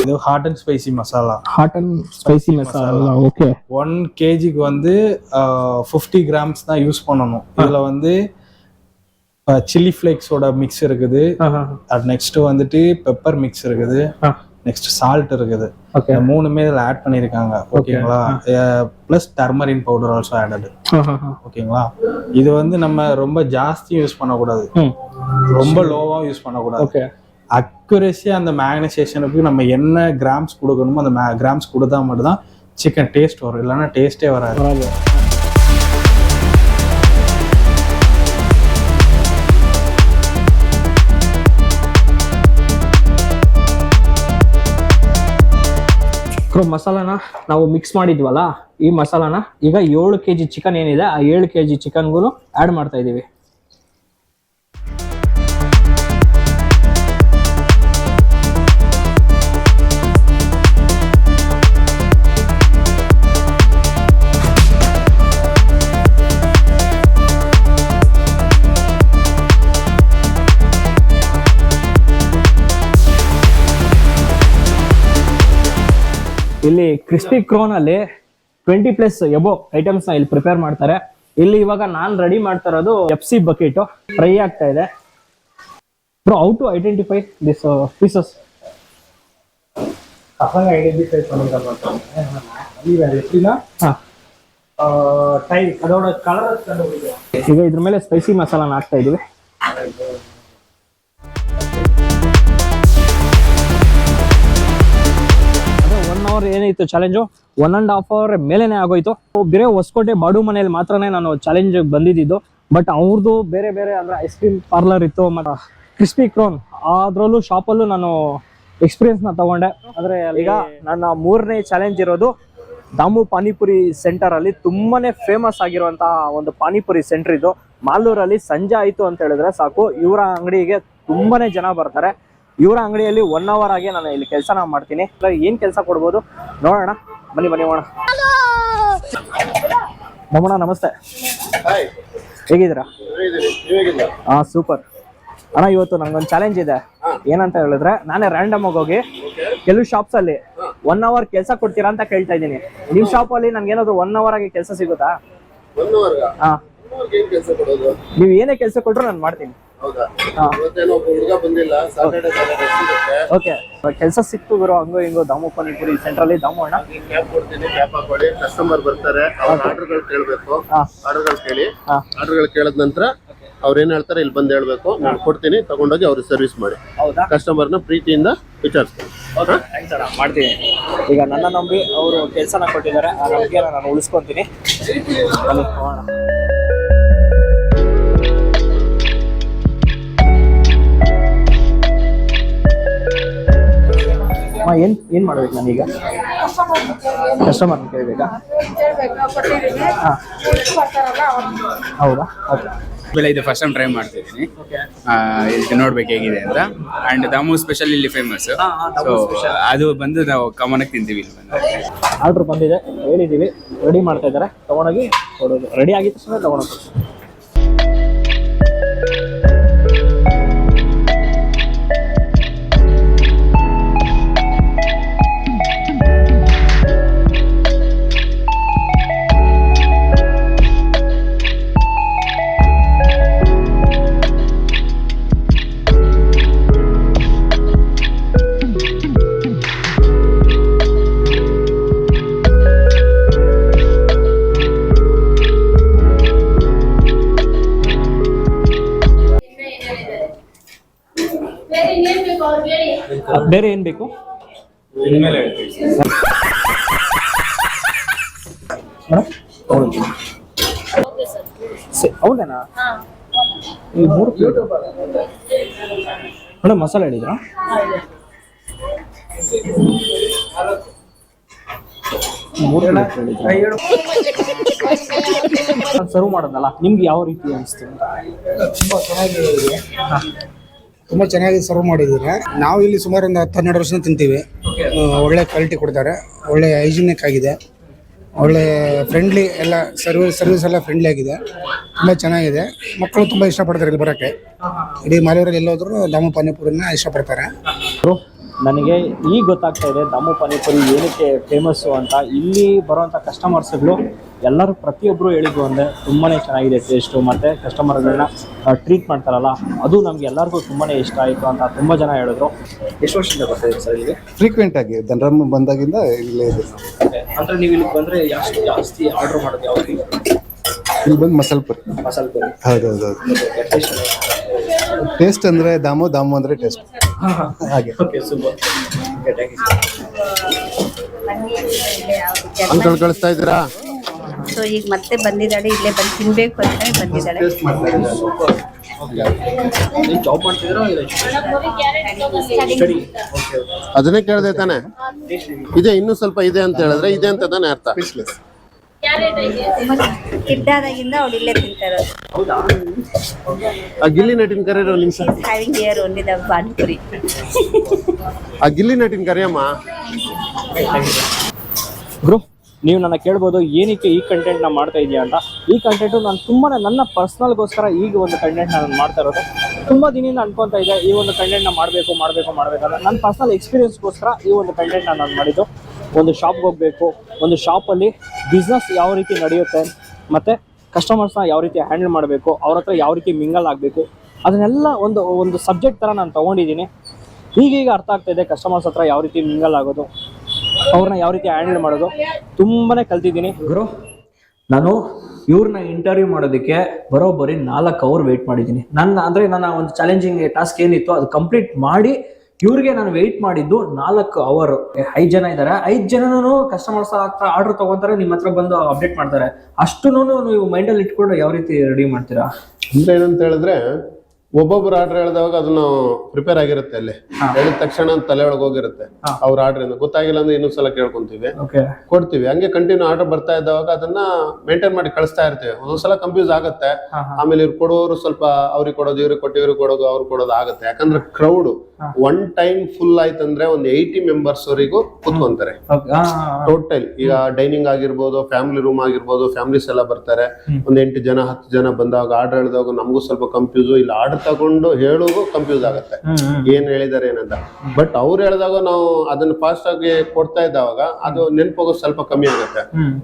இது hot and spicy masala. Hot and spicy masala. Okay. 1 kgக்கு வந்து 50 grams தான் யூஸ் பண்ணணும். இதுல வந்து சில்லி ஃப்ளேக்ஸோட மிக்ஸ் இருக்குது. நெக்ஸ்ட் வந்துட்டு பெப்பர் மிக்ஸ் இருக்குது. நெக்ஸ்ட் சால்ட் இருக்குது. ஓகே. 3மே இதில் ஆட் பண்ணியிருக்காங்க. ஓகேங்களா? Plus turmeric powder also added. ஓகேங்களா? இது வந்து நம்ம ரொம்ப ஜாஸ்தியும் யூஸ் பண்ணக்கூடாது, ரொம்ப லோவாகவும் யூஸ் பண்ணக்கூடாது. ஓகே. அக்யூரேசி அந்த மேக்னசேஷனுக்கு நம்ம என்ன கிராம்ஸ் கொடுக்கணுமோ அந்த கிராம்ஸ் கொடுத்தா மட்டும்தான் சிக்கன் டேஸ்ட் வரும், இல்லைன்னா டேஸ்டே வராது. ಮಸಾಲಾನ ನಾವು ಮಿಕ್ಸ್ ಮಾಡಿದ್ವಲ್ಲ, ಈ ಮಸಾಲಾನ ಈಗ 7 kg ಚಿಕನ್ ಏನಿದೆ ಆ 7 kg ಚಿಕನ್ಗೂ ಆಡ್ ಮಾಡ್ತಾ ಇದೀವಿ. ಇಲ್ಲಿ ಕ್ರಿಸ್ಪಿ ಕ್ರೋನ್ ಅಲ್ಲಿ 20+ ಎಬೋ ಐಟಮ್ಸ್ ನ ಇಲ್ಲಿ ಪ್ರಿಪೇರ್ ಮಾಡ್ತಾರೆ. ಇಲ್ಲಿ ಇವಾಗ ನಾನ್ ರೆಡಿ ಮಾಡ್ತಾ ಇರೋದು FC ಬಕೆಟ್ ಫ್ರೈ ಆಗ್ತಾ ಇದೆ. Bro, how to identify this pieces? Identify ಅದೋட ಕಲರ್ ಈಗ ಇದ್ರ ಮೇಲೆ ಸ್ಪೈಸಿ ಮಸಾಲಾನ ಹಾಕ್ತಾ ಇದೀವಿ. ಏನಿತ್ತು ಚಾಲೆಂಜು 1.5 hour ಮೇಲೆನೆ ಆಗೋಯ್ತು. ಬೇರೆ ಹೊಸಕೋಟೆ ಬಾಡು ಮನೆಯಲ್ಲಿ ಮಾತ್ರನೇ ನಾನು ಚಾಲೆಂಜ್ ಬಂದಿದ್ದು. ಬಟ್ ಅವ್ರದ್ದು ಬೇರೆ ಬೇರೆ ಅಂದ್ರೆ ಐಸ್ ಕ್ರೀಮ್ ಪಾರ್ಲರ್ ಇತ್ತು, ಮತ್ತೆ ಕ್ರಿಸ್ಪಿ ಕ್ರೋನ್ ಅದ್ರಲ್ಲೂ ಶಾಪಲ್ಲೂ ನಾನು ಎಕ್ಸ್ಪೀರಿಯನ್ಸ್ ನ ತಗೊಂಡೆ. ಅಂದ್ರೆ ಈಗ ನನ್ನ 3ನೇ ಚಾಲೆಂಜ್ ಇರೋದು ದಾಮು ಪಾನಿಪುರಿ ಸೆಂಟರ್ ಅಲ್ಲಿ. ತುಂಬಾನೇ ಫೇಮಸ್ ಆಗಿರುವಂತಹ ಒಂದು ಪಾನಿಪುರಿ ಸೆಂಟರ್ ಇದು. ಮಾಲೂರಲ್ಲಿ ಸಂಜೆ ಆಯ್ತು ಅಂತ ಹೇಳಿದ್ರೆ ಸಾಕು, ಇವರ ಅಂಗಡಿಗೆ ತುಂಬಾನೇ ಜನ ಬರ್ತಾರೆ. ಇವರ ಅಂಗಡಿಯಲ್ಲಿ 1 hour ಆಗಿ ನಾನು ಇಲ್ಲಿ ಕೆಲಸನ ಮಾಡ್ತೀನಿ. ಏನ್ ಕೆಲಸ ಕೊಡ್ಬೋದು ನೋಡೋಣ, ಬನ್ನಿ ಹೋಗೋಣ. ಮಮ್ಮಣ್ಣ ನಮಸ್ತೆ, ಹೇಗಿದ್ದೀರಾ? ಹಾ, ಸೂಪರ್ ಅಣ್ಣ. ಇವತ್ತು ನಂಗೊಂದು ಚಾಲೆಂಜ್ ಇದೆ. ಏನಂತ ಹೇಳಿದ್ರೆ, ನಾನೇ ರ್ಯಾಂಡಮ್ ಆಗಿ ಹೋಗಿ ಕೆಲವು ಶಾಪ್ಸ್ ಅಲ್ಲಿ 1 hour ಕೆಲಸ ಕೊಡ್ತೀರಾ ಅಂತ ಕೇಳ್ತಾ ಇದ್ದೀನಿ. ನಿಮ್ ಶಾಪ್ ಅಲ್ಲಿ ನನ್ಗೆ ಏನಾದ್ರು 1 hour ಆಗಿ ಕೆಲಸ ಸಿಗುತ್ತಾ? ಹಾ, ನೀವ್ ಏನೇ ಕೆಲಸ ಕೊಟ್ರು ನಾನು ಮಾಡ್ತೀನಿ. ಓಕೆ, ಕೆಲಸ ಸಿಕ್ತು ಗುರು, ಹಂಗೋ ಹಿಂಗೋ ದಾಮು ಪಾನಿಪುರಿ ಸೆಂಟರ್ ಅಲ್ಲಿ. ದಾಮು ಅಣ್ಣ, ಕಸ್ಟಮರ್ ಬರ್ತಾರೆ, ಅವ್ರ ಆರ್ಡರ್ಗಳು ಕೇಳಬೇಕು. ಆರ್ಡರ್ಗಳು ಕೇಳಿ, ಆರ್ಡರ್ಗಳು ಕೇಳಿದ ನಂತರ ಅವ್ರು ಏನ್ ಹೇಳ್ತಾರೆ ಇಲ್ಲಿ ಬಂದು ಹೇಳ್ಬೇಕು. ನಾನು ಕೊಡ್ತೀನಿ, ತಗೊಂಡೋಗಿ ಅವ್ರಿಗೆ ಸರ್ವಿಸ್ ಮಾಡಿ. ಹೌದಾ? ಕಸ್ಟಮರ್ನ ಪ್ರೀತಿಯಿಂದ ವಿಚಾರಿಸ್ತೀನಿ. ಮಾಡ್ತೀನಿ. ಈಗ ನನ್ನ ನಂಬಿ ಅವರು ಕೆಲಸನ ಕೊಟ್ಟಿದ್ದಾರೆ, ಆ ನಂಬಿಕೆನ ನಾನು ಉಳಿಸ್ಕೊಂತೀನಿ. ಏನ್ ಮಾಡ್ಬೇಕು ನಾನೀಗ? ಕಸ್ಟಮರ್ ಕೇಳ್ಬೇಕಾ? ಹೌದಾ? ಓಕೆ. ಇದು ಫಸ್ಟ್ ಟೈಮ್ ಟ್ರೈ ಮಾಡ್ತಿದ್ದೀನಿ, ಇದು ನೋಡ್ಬೇಕು ಹೇಗಿದೆ ಅಂತ. ಅಂಡ್ ದಾಮು ಸ್ಪೆಷಲ್ ಇಲ್ಲಿ ಫೇಮಸ್, ಸೊ ಅದು ಬಂದು ನಾವು ಕಾಮನ್ ತಿಂತೀವಿ ಇಲ್ಲಿ ಬಂದು. ಆರ್ಡರ್ ಬಂದಿದೆ, ಹೇಳಿದೀವಿ, ರೆಡಿ ಮಾಡ್ತಾ ಇದ್ದಾರೆ, ತಗೊಂಡೋಗಿ ಕೊಡೋದು. ರೆಡಿ ಆಗಿದ ತಕ್ಷಣ ತಗೊಂಡೋಗಿ. ಬೇರೆ ಏನ್ ಬೇಕು? ಹೌದೇನಾ? ಈ 3 ಪ್ಲೇಟ್ ಮೇಡಮ್ ಮಸಾಲೆ ಹೇಳಿದ್ರಾ? ಸರ್ವ್ ಮಾಡೋದಲ್ಲ, ನಿಮ್ಗೆ ಯಾವ ರೀತಿ ಅನಿಸ್ತು? ತುಂಬ ಚೆನ್ನಾಗಿ ಸರ್ವ್ ಮಾಡಿದ್ದೀರಾ. ನಾವು ಇಲ್ಲಿ ಸುಮಾರು ಒಂದು 10-12 ವರ್ಷದಿಂದ ತಿಂತೀವಿ. ಒಳ್ಳೆ ಕ್ವಾಲಿಟಿ ಕೊಡ್ತಾರೆ, ಒಳ್ಳೆ ಹೈಜಿನಿಕ್ ಆಗಿದೆ, ಒಳ್ಳೆ ಫ್ರೆಂಡ್ಲಿ ಎಲ್ಲ ಸರ್ವಿಸ್ ಎಲ್ಲ ಫ್ರೆಂಡ್ಲಿ ಆಗಿದೆ, ತುಂಬ ಚೆನ್ನಾಗಿದೆ. ಮಕ್ಕಳು ತುಂಬ ಇಷ್ಟಪಡ್ತಾರೆ ಇಲ್ಲಿ ಬರೋಕ್ಕೆ. ಇಡೀ ಮಾಲೂರಲ್ಲಿ ಎಲ್ಲೋದ್ರೂ ದಾಮು ಪಾನಿಪುರಿನ ಇಷ್ಟಪಡ್ತಾರೆ. ನನಗೆ ಈಗ ಗೊತ್ತಾಗ್ತಾ ಇದೆ ದಾಮು ಪಾನಿಪುರಿ ಏನಕ್ಕೆ ಫೇಮಸ್ಸು ಅಂತ. ಇಲ್ಲಿ ಬರುವಂಥ ಕಸ್ಟಮರ್ಸ್ಗಳು ಎಲ್ಲರೂ ಪ್ರತಿಯೊಬ್ಬರು ಹೇಳಿದ್ರು ಅಂದರೆ ತುಂಬಾ ಚೆನ್ನಾಗಿದೆ ಟೇಸ್ಟು, ಮತ್ತು ಕಸ್ಟಮರ್ಗಳನ್ನ ಟ್ರೀಟ್ ಮಾಡ್ತಾರಲ್ಲ ಅದು ನಮ್ಗೆ ಎಲ್ಲರಿಗೂ ತುಂಬಾ ಇಷ್ಟ ಆಯಿತು ಅಂತ ತುಂಬ ಜನ ಹೇಳಿದ್ರು. ಎಷ್ಟು ವರ್ಷದಿಂದ ಬರ್ತಾಯಿದ್ದೀರಿ ಸರ್ ಇಲ್ಲಿ? ಫ್ರೀಕ್ವೆಂಟ್ ಆಗಿ ಧನರಾಮ್ ಬಂದಾಗಿಂದ ಇಲ್ಲೇ ಇದೆ. ಅಂದರೆ ನೀವು ಇಲ್ಲಿ ಬಂದರೆ ಜಾಸ್ತಿ ಆರ್ಡರ್ ಮಾಡೋದು ಯಾವ ಇಲ್ಲಿ ಬಂದು ಮಸಾಲೆ ಪುರಿ. ಮಸಾಲೆ ಪುರಿ ಹೌದೌದು. ಟೇಸ್ಟ್ ಅಂದ್ರೆ ದಾಮು, ದಾಮು ಅಂದ್ರೆ ಟೇಸ್ಟ್ ಹಾಗೆ. Okay, super. Okay, thank you. Uncle ಕಳಿಸ್ತಾ ಇದ್ದೀರಾ? ಸೊ ಈಗ ಮತ್ತೆ ಬಂದಿದ್ದಾಳೆ, ಇಲ್ಲೇ ಬಂದು ತಿನ್ಬೇಕು ಅಂತ ಬಂದಿದ್ದಾಳೆ. ನೀವು ಜಾಬ್ ಮಾಡ್ತಿದ್ದೀರಾ? ಸ್ಟಡಿ. ಓಕೆ, ಅದನ್ನೇ ಕೇಳ್ದೆ ತಾನೆ. ಇದೆ ಇನ್ನೂ ಸ್ವಲ್ಪ ಇದೆ ಅಂತ ಹೇಳಿದ್ರೆ ಇದೆ ಅಂತ ತಾನೆ ಅರ್ಥ. ಕಿಡ್ಡಾದಾಗಿಂದ ಅವಳು ಇಲ್ಲೇ ತಿಂತಾರ. ಹೌದಾ? ಆ ಗಿಲ್ಲಿ ನಟಿನ ಕರೆಯೋ ನಿಮಿಷ. Having here only the panipuri. ಆ ಗಿಲ್ಲಿ ನಟಿನ ಕರೆಯಮ್ಮ. ಗುರು, ನೀವು ನನ್ನ ಕೇಳ್ಬೋದು ಏನಕ್ಕೆ ಈ ಕಂಟೆಂಟ್ನ ಮಾಡ್ತಾ ಇದೆಯಾ ಅಂತ. ಈ ಕಂಟೆಂಟು ನಾನು ತುಂಬಾ ನನ್ನ ಪರ್ಸ್ನಲ್ಗೋಸ್ಕರ ಈಗ ಒಂದು ಕಂಟೆಂಟ್ನ ನಾನು ಮಾಡ್ತಾ ಇರೋದು. ತುಂಬ ದಿನದಿಂದ ಅನ್ಕೊತಾ ಇದೆ ಈ ಒಂದು ಕಂಟೆಂಟ್ನ ಮಾಡಬೇಕು ಅಂತ. ನನ್ನ ಪರ್ಸ್ನಲ್ ಎಕ್ಸ್ಪೀರಿಯನ್ಸ್ಗೋಸ್ಕರ ಈ ಒಂದು ಕಂಟೆಂಟ್ನ ನಾನು ಮಾಡಿದ್ದು. ಒಂದು ಶಾಪ್ಗೆ ಹೋಗಬೇಕು, ಒಂದು ಶಾಪಲ್ಲಿ ಬಿಸ್ನೆಸ್ ಯಾವ ರೀತಿ ನಡೆಯುತ್ತೆ, ಮತ್ತು ಕಸ್ಟಮರ್ಸ್ನ ಯಾವ ರೀತಿ ಹ್ಯಾಂಡಲ್ ಮಾಡಬೇಕು, ಅವ್ರ ಹತ್ರ ಯಾವ ರೀತಿ ಮಿಂಗಲ್ ಆಗಬೇಕು, ಅದನ್ನೆಲ್ಲ ಒಂದು ಸಬ್ಜೆಕ್ಟ್ ಥರ ನಾನು ತೊಗೊಂಡಿದ್ದೀನಿ. ಈಗೀಗ ಅರ್ಥ ಆಗ್ತಾಯಿದೆ ಕಸ್ಟಮರ್ಸ್ ಹತ್ರ ಯಾವ ರೀತಿ ಮಿಂಗಲ್ ಆಗೋದು, ಅವ್ರನ್ನ ಯಾವ ರೀತಿ ಹ್ಯಾಂಡಲ್ ಮಾಡೋದು, ತುಂಬಾ ಕಲ್ತಿದ್ದೀನಿ. ಗುರು, ನಾನು ಇವ್ರನ್ನ ಇಂಟರ್ವ್ಯೂ ಮಾಡೋದಕ್ಕೆ ಬರೋಬ್ಬರಿ 4 ಅವರ್ ವೆಯ್ಟ್ ಮಾಡಿದ್ದೀನಿ. ನನ್ನ ಒಂದು ಚಾಲೆಂಜಿಂಗ್ ಟಾಸ್ಕ್ ಏನಿತ್ತು ಅದು ಕಂಪ್ಲೀಟ್ ಮಾಡಿ ಇವ್ರಿಗೆ ನಾನು ವೆಯ್ಟ್ ಮಾಡಿದ್ದು 4 ಅವರ್. 5 ಜನ ಇದ್ದಾರೆ, 5 ಜನನೂ ಕಸ್ಟಮರ್ಸ್ ಹತ್ರ ಆರ್ಡರ್ ತೊಗೊತಾರೆ, ನಿಮ್ಮ ಹತ್ರ ಬಂದು ಅಪ್ಡೇಟ್ ಮಾಡ್ತಾರೆ. ಅಷ್ಟೂ ನೀವು ಮೈಂಡಲ್ಲಿ ಇಟ್ಕೊಂಡು ಯಾವ ರೀತಿ ರೆಡಿ ಮಾಡ್ತೀರಾ? ಅಂದ್ರೆ ಏನಂತ ಹೇಳಿದ್ರೆ, ಒಬ್ಬೊಬ್ರು ಆರ್ಡರ್ ಹೇಳಿದವಾಗ ಅದನ್ನು ಪ್ರಿಪೇರ್ ಆಗಿರುತ್ತೆ. ಅಲ್ಲಿ ಹೇಳಿದ ತಕ್ಷಣ ತಲೆ ಒಳಗೆ ಹೋಗಿರುತ್ತೆ. ಅವ್ರ ಆರ್ಡರ್ ಗೊತ್ತಾಗಿಲ್ಲ ಅಂದ್ರೆ ಇನ್ನೊಂದ್ಸಲ ಕೇಳ್ಕೊಂತೀವಿ, ಕೊಡ್ತೀವಿ. ಹಂಗೆ ಕಂಟಿನ್ಯೂ ಆರ್ಡರ್ ಬರ್ತಾ ಇದ್ದವಾಗ ಅದನ್ನ ಮೇಂಟೈನ್ ಮಾಡಿ ಕಳಿಸ್ತಾ ಇರ್ತೀವಿ. ಒಂದೊಂದ್ಸಲ ಕನ್ಫ್ಯೂಸ್ ಆಗುತ್ತೆ. ಆಮೇಲೆ ಇವ್ರು ಕೊಡೋರು ಸ್ವಲ್ಪ ಅವ್ರಿಗೆ ಕೊಡೋದು, ಇವ್ರಿಗೆ ಕೊಟ್ಟು ಇವ್ರಿಗೆ ಕೊಡೋದು, ಅವ್ರು ಕೊಡೋದು ಆಗುತ್ತೆ. ಯಾಕಂದ್ರೆ ಕ್ರೌಡ್ ಒನ್ ಟೈಮ್ ಫುಲ್ ಆಯ್ತಂದ್ರೆ ಒಂದು 80 ಮೆಂಬರ್ಸ್ ವರೆಗೂ ಕುತ್ಕೊಂತಾರೆ ಟೋಟಲ್. ಈಗ ಡೈನಿಂಗ್ ಆಗಿರ್ಬೋದು, ಫ್ಯಾಮಿಲಿ ರೂಮ್ ಆಗಿರ್ಬೋದು, ಫ್ಯಾಮಿಲೀಸ್ ಎಲ್ಲ ಬರ್ತಾರೆ. ಒಂದ್ 8 ಜನ 10 ಜನ ಬಂದಾಗ ಆರ್ಡರ್ ಹೇಳಿದಾಗ ನಮಗೂ ಸ್ವಲ್ಪ ಕನ್ಫ್ಯೂಸ್. ಇಲ್ಲ ಆರ್ಡರ್ ತಗೊಂಡು ಹೇಳೋದು ಕನ್ಫ್ಯೂಸ್ ಆಗುತ್ತೆ, ಏನ್ ಹೇಳಿದಾರೆ ಏನಂತ. ಬಟ್ ಅವ್ರು ಹೇಳಿದಾಗ ನಾವು ಅದನ್ನ ಫಾಸ್ಟ್ ಆಗಿ ಕೊಡ್ತಾ ಇದ್ದಾವಾಗ ಅದು ನೆನಪೋಗೋದು ಸ್ವಲ್ಪ ಕಮ್ಮಿ ಆಗುತ್ತೆ.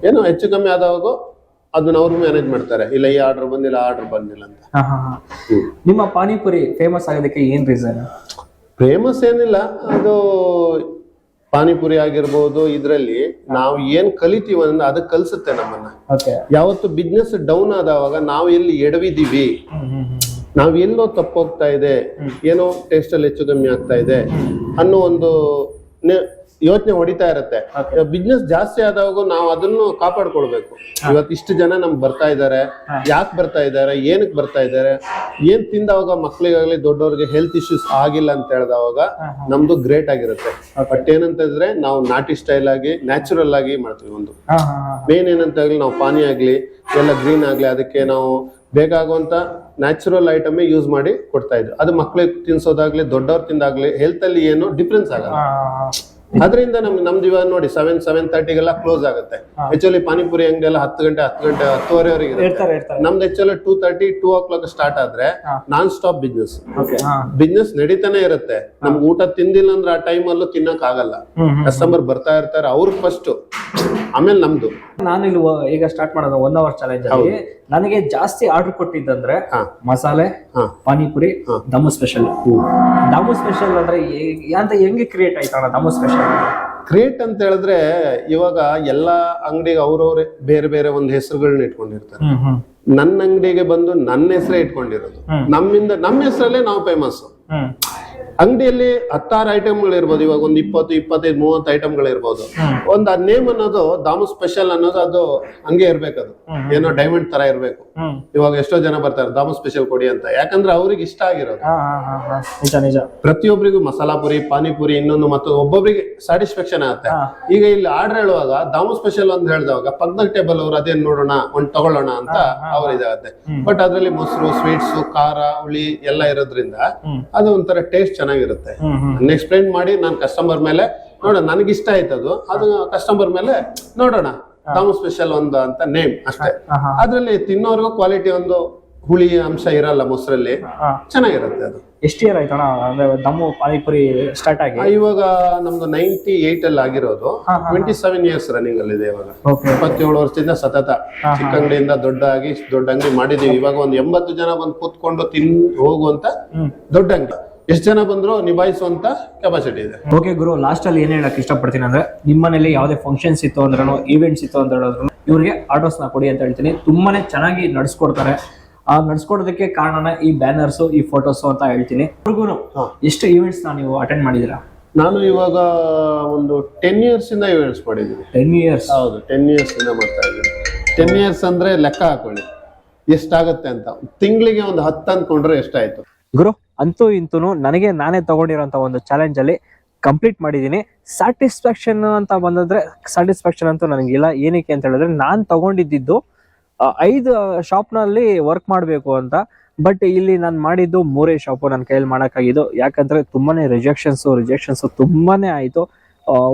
ಏನೋ ಹೆಚ್ಚು ಕಮ್ಮಿ ಆದಾಗ ಅದನ್ನ ಅವ್ರು ಮ್ಯಾನೇಜ್ ಮಾಡ್ತಾರೆ. ಇಲ್ಲ ಈ ಆರ್ಡರ್ ಬಂದಿಲ್ಲ, ಆರ್ಡರ್ ಬಂದಿಲ್ಲ ಅಂತ. ನಿಮ್ಮ ಪಾನಿಪುರಿ ಫೇಮಸ್ ಆಗೋದಕ್ಕೆ ಏನ್ ರೀಸನ್? ಫೇಮಸ್ ಏನಿಲ್ಲ, ಅದು ಪಾನಿಪುರಿ ಆಗಿರ್ಬೋದು. ಇದ್ರಲ್ಲಿ ನಾವು ಏನ್ ಕಲಿತೀವಿ ಅಂದ್ರೆ ಅದು ಕಲ್ಸುತ್ತೆ ನಮ್ಮನ್ನ. ಯಾವತ್ತು ಬಿಸ್ನೆಸ್ ಡೌನ್ ಆದವಾಗ ನಾವು ಎಲ್ಲಿ ಎಡವಿದೀವಿ, ನಾವ್ ಎಲ್ಲೋ ತಪ್ಪೋಗ್ತಾ ಇದೆ, ಏನೋ ಟೇಸ್ಟ್ ಅಲ್ಲಿ ಹೆಚ್ಚು ಕಮ್ಮಿ ಆಗ್ತಾ ಇದೆ ಅನ್ನೋ ಒಂದು ಯೋಚನೆ ಹೊಡಿತಾ ಇರತ್ತೆ. ಬಿಸ್ನೆಸ್ ಜಾಸ್ತಿ ಆದವಾಗ ನಾವು ಅದನ್ನು ಕಾಪಾಡ್ಕೊಳ್ಬೇಕು. ಇವತ್ತು ಇಷ್ಟು ಜನ ನಮ್ಗೆ ಬರ್ತಾ ಇದಾರೆ, ಯಾಕೆ ಬರ್ತಾ ಇದಾರೆ, ಏನಕ್ಕೆ ಬರ್ತಾ ಇದಾರೆ, ಏನ್ ತಿಂದವಾಗ ಮಕ್ಳಿಗಾಗ್ಲಿ ದೊಡ್ಡವ್ರಿಗೆ ಹೆಲ್ತ್ ಇಶ್ಯೂಸ್ ಆಗಿಲ್ಲ ಅಂತ ಹೇಳಿದವಾಗ ನಮ್ದು ಗ್ರೇಟ್ ಆಗಿರುತ್ತೆ. ಬಟ್ ಏನಂತಂದ್ರೆ ನಾವು ನಾಟಿ ಸ್ಟೈಲ್ ಆಗಿ ನ್ಯಾಚುರಲ್ ಆಗಿ ಮಾಡ್ತೀವಿ. ಒಂದು ಮೇನ್ ಏನಂತ ಆಗ್ಲಿ, ನಾವು ಪಾನಿ ಆಗ್ಲಿ ಎಲ್ಲ ಗ್ರೀನ್ ಆಗ್ಲಿ ಅದಕ್ಕೆ ನಾವು ಬೇಕಾಗುವಂತ ನ್ಯಾಚುರಲ್ ಐಟಮ್ ಯೂಸ್ ಮಾಡಿ ಕೊಡ್ತಾ ಇದ್ವಿ. ಅದು ಮಕ್ಳಿಗೆ ತಿನ್ಸೋದಾಗ್ಲಿ ದೊಡ್ಡವ್ರು ತಿಂದಾಗ್ಲಿ ಹೆಲ್ತ್ ಅಲ್ಲಿ ಏನು ಡಿಫ್ರೆನ್ಸ್ ಆಗಲ್ಲ. ಅದರಿಂದ ನಮ್ದು ಇವಾಗ ನೋಡಿ 7:30 ಕ್ಲೋಸ್ ಆಗುತ್ತೆ. ಆಕ್ಚುಲಿ ಪಾನಿಪುರಿ ಅಂಗಡಿ ಎಲ್ಲ 10 ಗಂಟೆ 10:30ವರೆಗೆ ಇರುತ್ತೆ. ನಮ್ದು ಆಕ್ಚುಲಿ 2:30 2 o'clock ಸ್ಟಾರ್ಟ್ ಆದ್ರೆ ನಾನ್ ಸ್ಟಾಪ್ ಬಿಸ್ನೆಸ್ ನಡೀತಾನೆ ಇರುತ್ತೆ. ನಮ್ಗೆ ಊಟ ತಿಂದಿಲ್ಲ ಅಂದ್ರೆ ಆ ಟೈಮ್ ಅಲ್ಲೂ ತಿನ್ನಕ್ ಆಗಲ್ಲ. ಕಸ್ಟಮರ್ ಬರ್ತಾ ಇರ್ತಾರೆ, ಅವ್ರಿಗೆ ಫಸ್ಟ್, ಆಮೇಲೆ ನಮ್ದು. ನಾನು ಇಲ್ಲಿ ಈಗ ಸ್ಟಾರ್ಟ್ ಮಾಡೋದು 1 hour ಚಾಲೆಂಜ್ ಅಲ್ಲಿ ನನಗೆ ಜಾಸ್ತಿ ಆರ್ಡರ್ ಕೊಟ್ಟಿದ್ದಂದ್ರೆ ಮಸಾಲೆ ಪಾನಿಪುರಿ, ದಮ್ಮು ಸ್ಪೆಷಲ್. ದಮ್ಮು ಸ್ಪೆಷಲ್ ಅಂದ್ರೆ ಹೆಂಗೆ ಕ್ರಿಯೇಟ್ ಆಯ್ತಣ್ಣ ದಮ್ಮು ಸ್ಪೆಷಲ್? ಕ್ರಿಯೇಟ್ ಅಂತ ಹೇಳಿದ್ರೆ ಇವಾಗ ಎಲ್ಲಾ ಅಂಗಡಿಗೆ ಅವ್ರವ್ರೆ ಬೇರೆ ಬೇರೆ ಒಂದು ಹೆಸರುಗಳನ್ನ ಇಟ್ಕೊಂಡಿರ್ತಾರೆ. ನನ್ನ ಅಂಗಡಿಗೆ ಬಂದು ನನ್ನ ಹೆಸರೇ ಇಟ್ಕೊಂಡಿರೋದು. ನಮ್ಮ ಹೆಸರಲ್ಲೇ ನಾವು ಫೇಮಸ್. ಅಂಗಡಿಯಲ್ಲಿ 16 ಐಟಮ್ಗಳು ಇರ್ಬೋದು. ಇವಾಗ ಒಂದು 20, 25, 30 ಐಟಮ್ಗಳು ಇರ್ಬೋದು. ಒಂದು ನೇಮ್ ಅನ್ನೋದು ದಾಮು ಸ್ಪೆಷಲ್ ಅನ್ನೋದು ಅದು ಹಂಗೆ ಇರ್ಬೇಕು. ಅದು ಏನೋ ಡೈಮಂಡ್ ತರ ಇರ್ಬೇಕು. ಇವಾಗ ಎಷ್ಟೋ ಜನ ಬರ್ತಾರೆ ದಾಮು ಸ್ಪೆಷಲ್ ಕೊಡಿ ಅಂತ, ಯಾಕಂದ್ರೆ ಅವ್ರಿಗೆ ಇಷ್ಟ ಆಗಿರೋದು. ಪ್ರತಿಯೊಬ್ಬರಿಗೂ ಮಸಾಲಾ ಪುರಿ, ಪಾನಿಪುರಿ, ಇನ್ನೊಂದು ಮತ್ತು ಒಬ್ಬೊಬ್ರಿಗೆ ಸ್ಯಾಟಿಸ್ಫ್ಯಾಕ್ಷನ್ ಆಗುತ್ತೆ. ಈಗ ಇಲ್ಲಿ ಆರ್ಡರ್ ಹೇಳುವಾಗ ದಾಮು ಸ್ಪೆಷಲ್ ಅಂತ ಹೇಳಿದಾಗ ಪಕ್ಕದ ಟೇಬಲ್ ಅವ್ರು ಅದೇನ್ ನೋಡೋಣ ಒಂದ್ ತಗೊಳ್ಳೋಣ ಅಂತ ಅವ್ರ ಇದಾಗುತ್ತೆ. ಬಟ್ ಅದ್ರಲ್ಲಿ ಮೊಸರು, ಸ್ವೀಟ್ಸ್, ಖಾರ, ಹುಳಿ ಎಲ್ಲ ಇರೋದ್ರಿಂದ ಅದು ಒಂಥರ ಟೇಸ್ಟ್ ಚೆನ್ನಾಗಿರುತ್ತೆ. ಎಕ್ಸ್ಪ್ಲೈನ್ ಮಾಡಿ ನಾನು ಕಸ್ಟಮರ್ ಮೇಲೆ ನೋಡೋಣ, ನನಗೆ ಇಷ್ಟ ಆಯ್ತದು, ಅದು ಕಸ್ಟಮರ್ ಮೇಲೆ ನೋಡೋಣ ದಾಮು ಸ್ಪೆಷಲ್ ಒಂದು ಅಂತ ನೇಮ್ ಅಷ್ಟೇ. ಅದ್ರಲ್ಲಿ ತಿನ್ನೋರ್ಗು ಕ್ವಾಲಿಟಿ ಒಂದು ಹುಳಿ ಅಂಶ ಇರಲ್ಲ ಮೊಸರಲ್ಲಿ, ಚೆನ್ನಾಗಿರುತ್ತೆ ಅದು. ಎಷ್ಟು ಇಯರ್ ಆಯ್ತಣ್ಣ ಅಂದ್ರೆ ದಮ್ಮು ಪಾನಿಪುರಿ ಸ್ಟಾರ್ಟ್ ಆಗಿ? ಇವಾಗ ನಮ್ದು 98 ಅಲ್ಲಿ ಆಗಿರೋದು, 27 ಇಯರ್ಸ್ ರನ್ನಿಂಗ್ ಅಲ್ಲಿ ಇದೆ ಇವಾಗ. 27 ವರ್ಷದಿಂದ ಸತತ ಚಿಕ್ಕ ಅಂಗಡಿಯಿಂದ ದೊಡ್ಡ ಅಂಗಡಿ ಮಾಡಿದೀವಿ. ಇವಾಗ ಒಂದು 80 ಜನ ಬಂದು ಕೂತ್ಕೊಂಡು ಹೋಗುವಂತ ದೊಡ್ಡ ಅಂಗಡಿ. ಎಷ್ಟು ಜನ ಬಂದ್ರು ನಿಭಾಯಿಸುವಂತ ಕೆಪಾಸಿಟಿ ಇದೆ. ಓಕೆ ಗುರು, ಲಾಸ್ಟ್ ಅಲ್ಲಿ ಏನ್ ಹೇಳಕ್ ಇಷ್ಟಪಡ್ತೀನಿ ಅಂದ್ರೆ, ನಿಮ್ಮ ಮನೇಲಿ ಯಾವ್ದೇ ಫಂಕ್ಷನ್ಸ್ ಇತ್ತು ಅಂದ್ರೂ, ಈವೆಂಟ್ಸ್ ಇತ್ತು ಅಂತ ಹೇಳಿದ್ರು, ಇವ್ರಿಗೆ ಆರ್ಡರ್ಸ್ ನ ಕೊಡಿ ಅಂತ ಹೇಳ್ತೀನಿ. ತುಂಬಾನೇ ಚೆನ್ನಾಗಿ ನಡ್ಸ್ಕೊಡ್ತಾರೆ. ಆ ನಡ್ಸ್ಕೊಡೋದಕ್ಕೆ ಕಾರಣನ ಈ ಬ್ಯಾನರ್ಸ್, ಈ ಫೋಟೋಸ್ ಅಂತ ಹೇಳ್ತೀನಿ. ಎಷ್ಟು ಈವೆಂಟ್ಸ್ ನೀವು ಅಟೆಂಡ್ ಮಾಡಿದೀರಾ? ನಾನು ಇವಾಗ ಒಂದು 10 ಇಯರ್ಸ್ ಇಂದ ಈವೆಂಟ್ಸ್ ಮಾಡಿದ್ದೀನಿ. 10 ಇಯರ್ಸ್? ಹೌದು, 10 ಇಯರ್ಸ್ ಇಂದ ಮಾಡ್ತಾ ಇದ್ದೀನಿ. 10 ಇಯರ್ಸ್ ಅಂದ್ರೆ ಲೆಕ್ಕ ಹಾಕೊಳ್ಳಿ ಎಷ್ಟಾಗತ್ತೆ ಅಂತ. ತಿಂಗಳಿಗೆ ಒಂದು 10 ಅಂದ್ಕೊಂಡ್ರೆ ಎಷ್ಟಾಯ್ತು ಗುರು. ಅಂತೂ ಇಂತೂ ನನಗೆ ನಾನೇ ತಗೊಂಡಿರೋಂಥ ಒಂದು ಚಾಲೆಂಜ್ ಅಲ್ಲಿ ಕಂಪ್ಲೀಟ್ ಮಾಡಿದ್ದೀನಿ. ಸ್ಯಾಟಿಸ್ಫ್ಯಾಕ್ಷನ್ ಅಂತ ಬಂದಿದ್ರೆ ಸ್ಯಾಟಿಸ್ಫ್ಯಾಕ್ಷನ್ ಅಂತೂ ನನಗಿಲ್ಲ. ಏನಕ್ಕೆ ಅಂತ ಹೇಳಿದ್ರೆ, ನಾನು ತಗೊಂಡಿದ್ದು 5 ಶಾಪ್ನಲ್ಲಿ ವರ್ಕ್ ಮಾಡಬೇಕು ಅಂತ. ಬಟ್ ಇಲ್ಲಿ ನಾನು ಮಾಡಿದ್ದು 3 ಶಾಪು ನನ್ನ ಕೈಯಲ್ಲಿ ಮಾಡೋಕ್ಕಾಗಿದ್ದು. ಯಾಕಂದ್ರೆ ತುಂಬಾನೇ ರಿಜೆಕ್ಷನ್ಸ್ ತುಂಬಾನೇ ಆಯಿತು.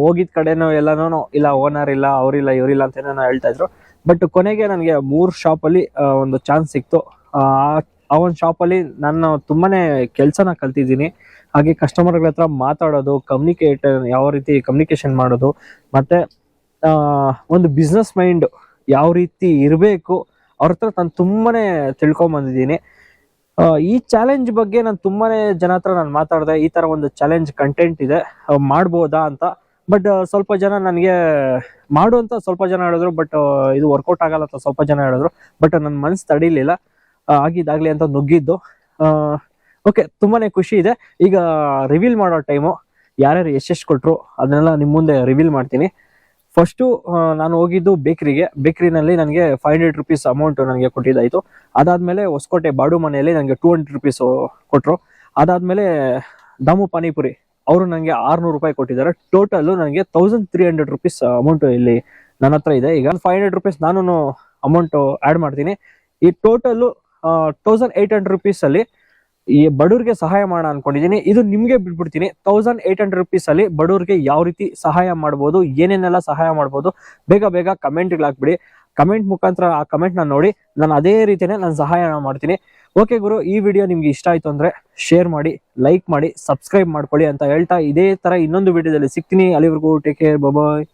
ಹೋಗಿದ ಕಡೆನೂ ಎಲ್ಲನೂ ಇಲ್ಲ, ಓನರ್ ಇಲ್ಲ, ಅವರಿಲ್ಲ, ಇವರಿಲ್ಲ ಅಂತ ಏನೋ ಹೇಳ್ತಾ ಇದ್ರು. ಬಟ್ ಕೊನೆಗೆ ನನಗೆ 3 ಶಾಪಲ್ಲಿ ಒಂದು ಚಾನ್ಸ್ ಸಿಕ್ತು. ಆ ಒಂದು ಶಾಪಲ್ಲಿ ನಾನು ತುಂಬಾನೇ ಕೆಲಸನ ಕಲ್ತಿದ್ದೀನಿ. ಹಾಗೆ ಕಸ್ಟಮರ್ಗಳ ಹತ್ರ ಮಾತಾಡೋದು, ಯಾವ ರೀತಿ ಕಮ್ಯುನಿಕೇಶನ್ ಮಾಡೋದು, ಮತ್ತೆ ಒಂದು ಬಿಸ್ನೆಸ್ ಮೈಂಡ್ ಯಾವ ರೀತಿ ಇರಬೇಕು ಅವ್ರ ಹತ್ರ ನಾನು ತುಂಬಾನೇ ತಿಳ್ಕೊಂಬಂದಿದ್ದೀನಿ. ಈ ಚಾಲೆಂಜ್ ಬಗ್ಗೆ ನಾನು ತುಂಬಾನೇ ಜನ ಹತ್ರ ನಾನು ಮಾತಾಡಿದೆ. ಈ ತರ ಒಂದು ಚಾಲೆಂಜ್ ಕಂಟೆಂಟ್ ಇದೆ, ಮಾಡ್ಬೋದಾ ಅಂತ. ಬಟ್ ಸ್ವಲ್ಪ ಜನ ನನಗೆ ಮಾಡು ಅಂತ ಸ್ವಲ್ಪ ಜನ ಹೇಳಿದ್ರು. ಬಟ್ ಇದು ವರ್ಕೌಟ್ ಆಗಲ್ಲ ಅಂತ ಸ್ವಲ್ಪ ಜನ ಹೇಳಿದ್ರು. ಬಟ್ ನನ್ನ ಮನಸ್ಸು ತಡೀಲಿಲ್ಲ, ಆಗಿದ್ದಾಗ್ಲಿ ಅಂತ ನುಗ್ಗಿದ್ದು. ಓಕೆ, ತುಂಬಾನೇ ಖುಷಿ ಇದೆ. ಈಗ ರಿವೀಲ್ ಮಾಡೋ ಟೈಮು. ಯಾರ್ಯಾರು ಎಷ್ಟೆಷ್ಟು ಕೊಟ್ರು ಅದನ್ನೆಲ್ಲ ನಿಮ್ಮ ಮುಂದೆ ರಿವೀಲ್ ಮಾಡ್ತೀನಿ. ಫಸ್ಟು ನಾನು ಹೋಗಿದ್ದು ಬೇಕ್ರಿನಲ್ಲಿ ನನಗೆ 500 ರೂಪೀಸ್ ಅಮೌಂಟ್ ನನಗೆ ಕೊಟ್ಟಿದ್ದಾಯಿತು. ಅದಾದಮೇಲೆ ಹೊಸಕೋಟೆ ಬಾಡು ಮನೆಯಲ್ಲಿ ನನಗೆ 200 ರೂಪೀಸ್ ಕೊಟ್ಟರು. ಅದಾದಮೇಲೆ ದಮ್ಮು ಪಾನಿಪುರಿ ಅವರು ನನಗೆ 600 ರೂಪಾಯಿ ಕೊಟ್ಟಿದ್ದಾರೆ. ಟೋಟಲ್ಲು ನನಗೆ 1300 ರೂಪೀಸ್ ಅಮೌಂಟ್ ಇಲ್ಲಿ ನನ್ನ ಹತ್ರ ಇದೆ. ಈಗ 500 ರೂಪೀಸ್ ನಾನು ಅಮೌಂಟ್ ಆ್ಯಡ್ ಮಾಡ್ತೀನಿ. ಈ ಟೋಟಲ್ಲು 1800 ರೂಪೀಸಲ್ಲಿ ಈ ಬಡವ್ರಿಗೆ ಸಹಾಯ ಮಾಡೋಣ ಅನ್ಕೊಂಡಿದ್ದೀನಿ. ಇದು ನಿಮಗೆ ಬಿಟ್ಬಿಡ್ತೀನಿ. 1800 ರೂಪೀಸಲ್ಲಿ ಬಡವ್ರಿಗೆ ಯಾವ ರೀತಿ ಸಹಾಯ ಮಾಡ್ಬೋದು, ಏನೇನೆಲ್ಲ ಸಹಾಯ ಮಾಡ್ಬೋದು, ಬೇಗ ಕಮೆಂಟ್ಗಳು ಹಾಕ್ಬಿಡಿ. ಕಮೆಂಟ್ ಮುಖಾಂತರ ಆ ಕಮೆಂಟ್ನ ನೋಡಿ ನಾನು ಅದೇ ರೀತಿಯೇ ನಾನು ಸಹಾಯ ಮಾಡ್ತೀನಿ. ಓಕೆ ಗುರು, ಈ ವಿಡಿಯೋ ನಿಮ್ಗೆ ಇಷ್ಟ ಆಯ್ತು ಅಂದ್ರೆ ಶೇರ್ ಮಾಡಿ, ಲೈಕ್ ಮಾಡಿ, ಸಬ್ಸ್ಕ್ರೈಬ್ ಮಾಡ್ಕೊಳ್ಳಿ ಅಂತ ಹೇಳ್ತಾ, ಇದೇ ತರ ಇನ್ನೊಂದು ವಿಡಿಯೋದಲ್ಲಿ ಸಿಗ್ತೀನಿ. ಅಲ್ಲಿವರೆಗೂ ಟೇಕ್ ಕೇರ್, ಬಾಯ್.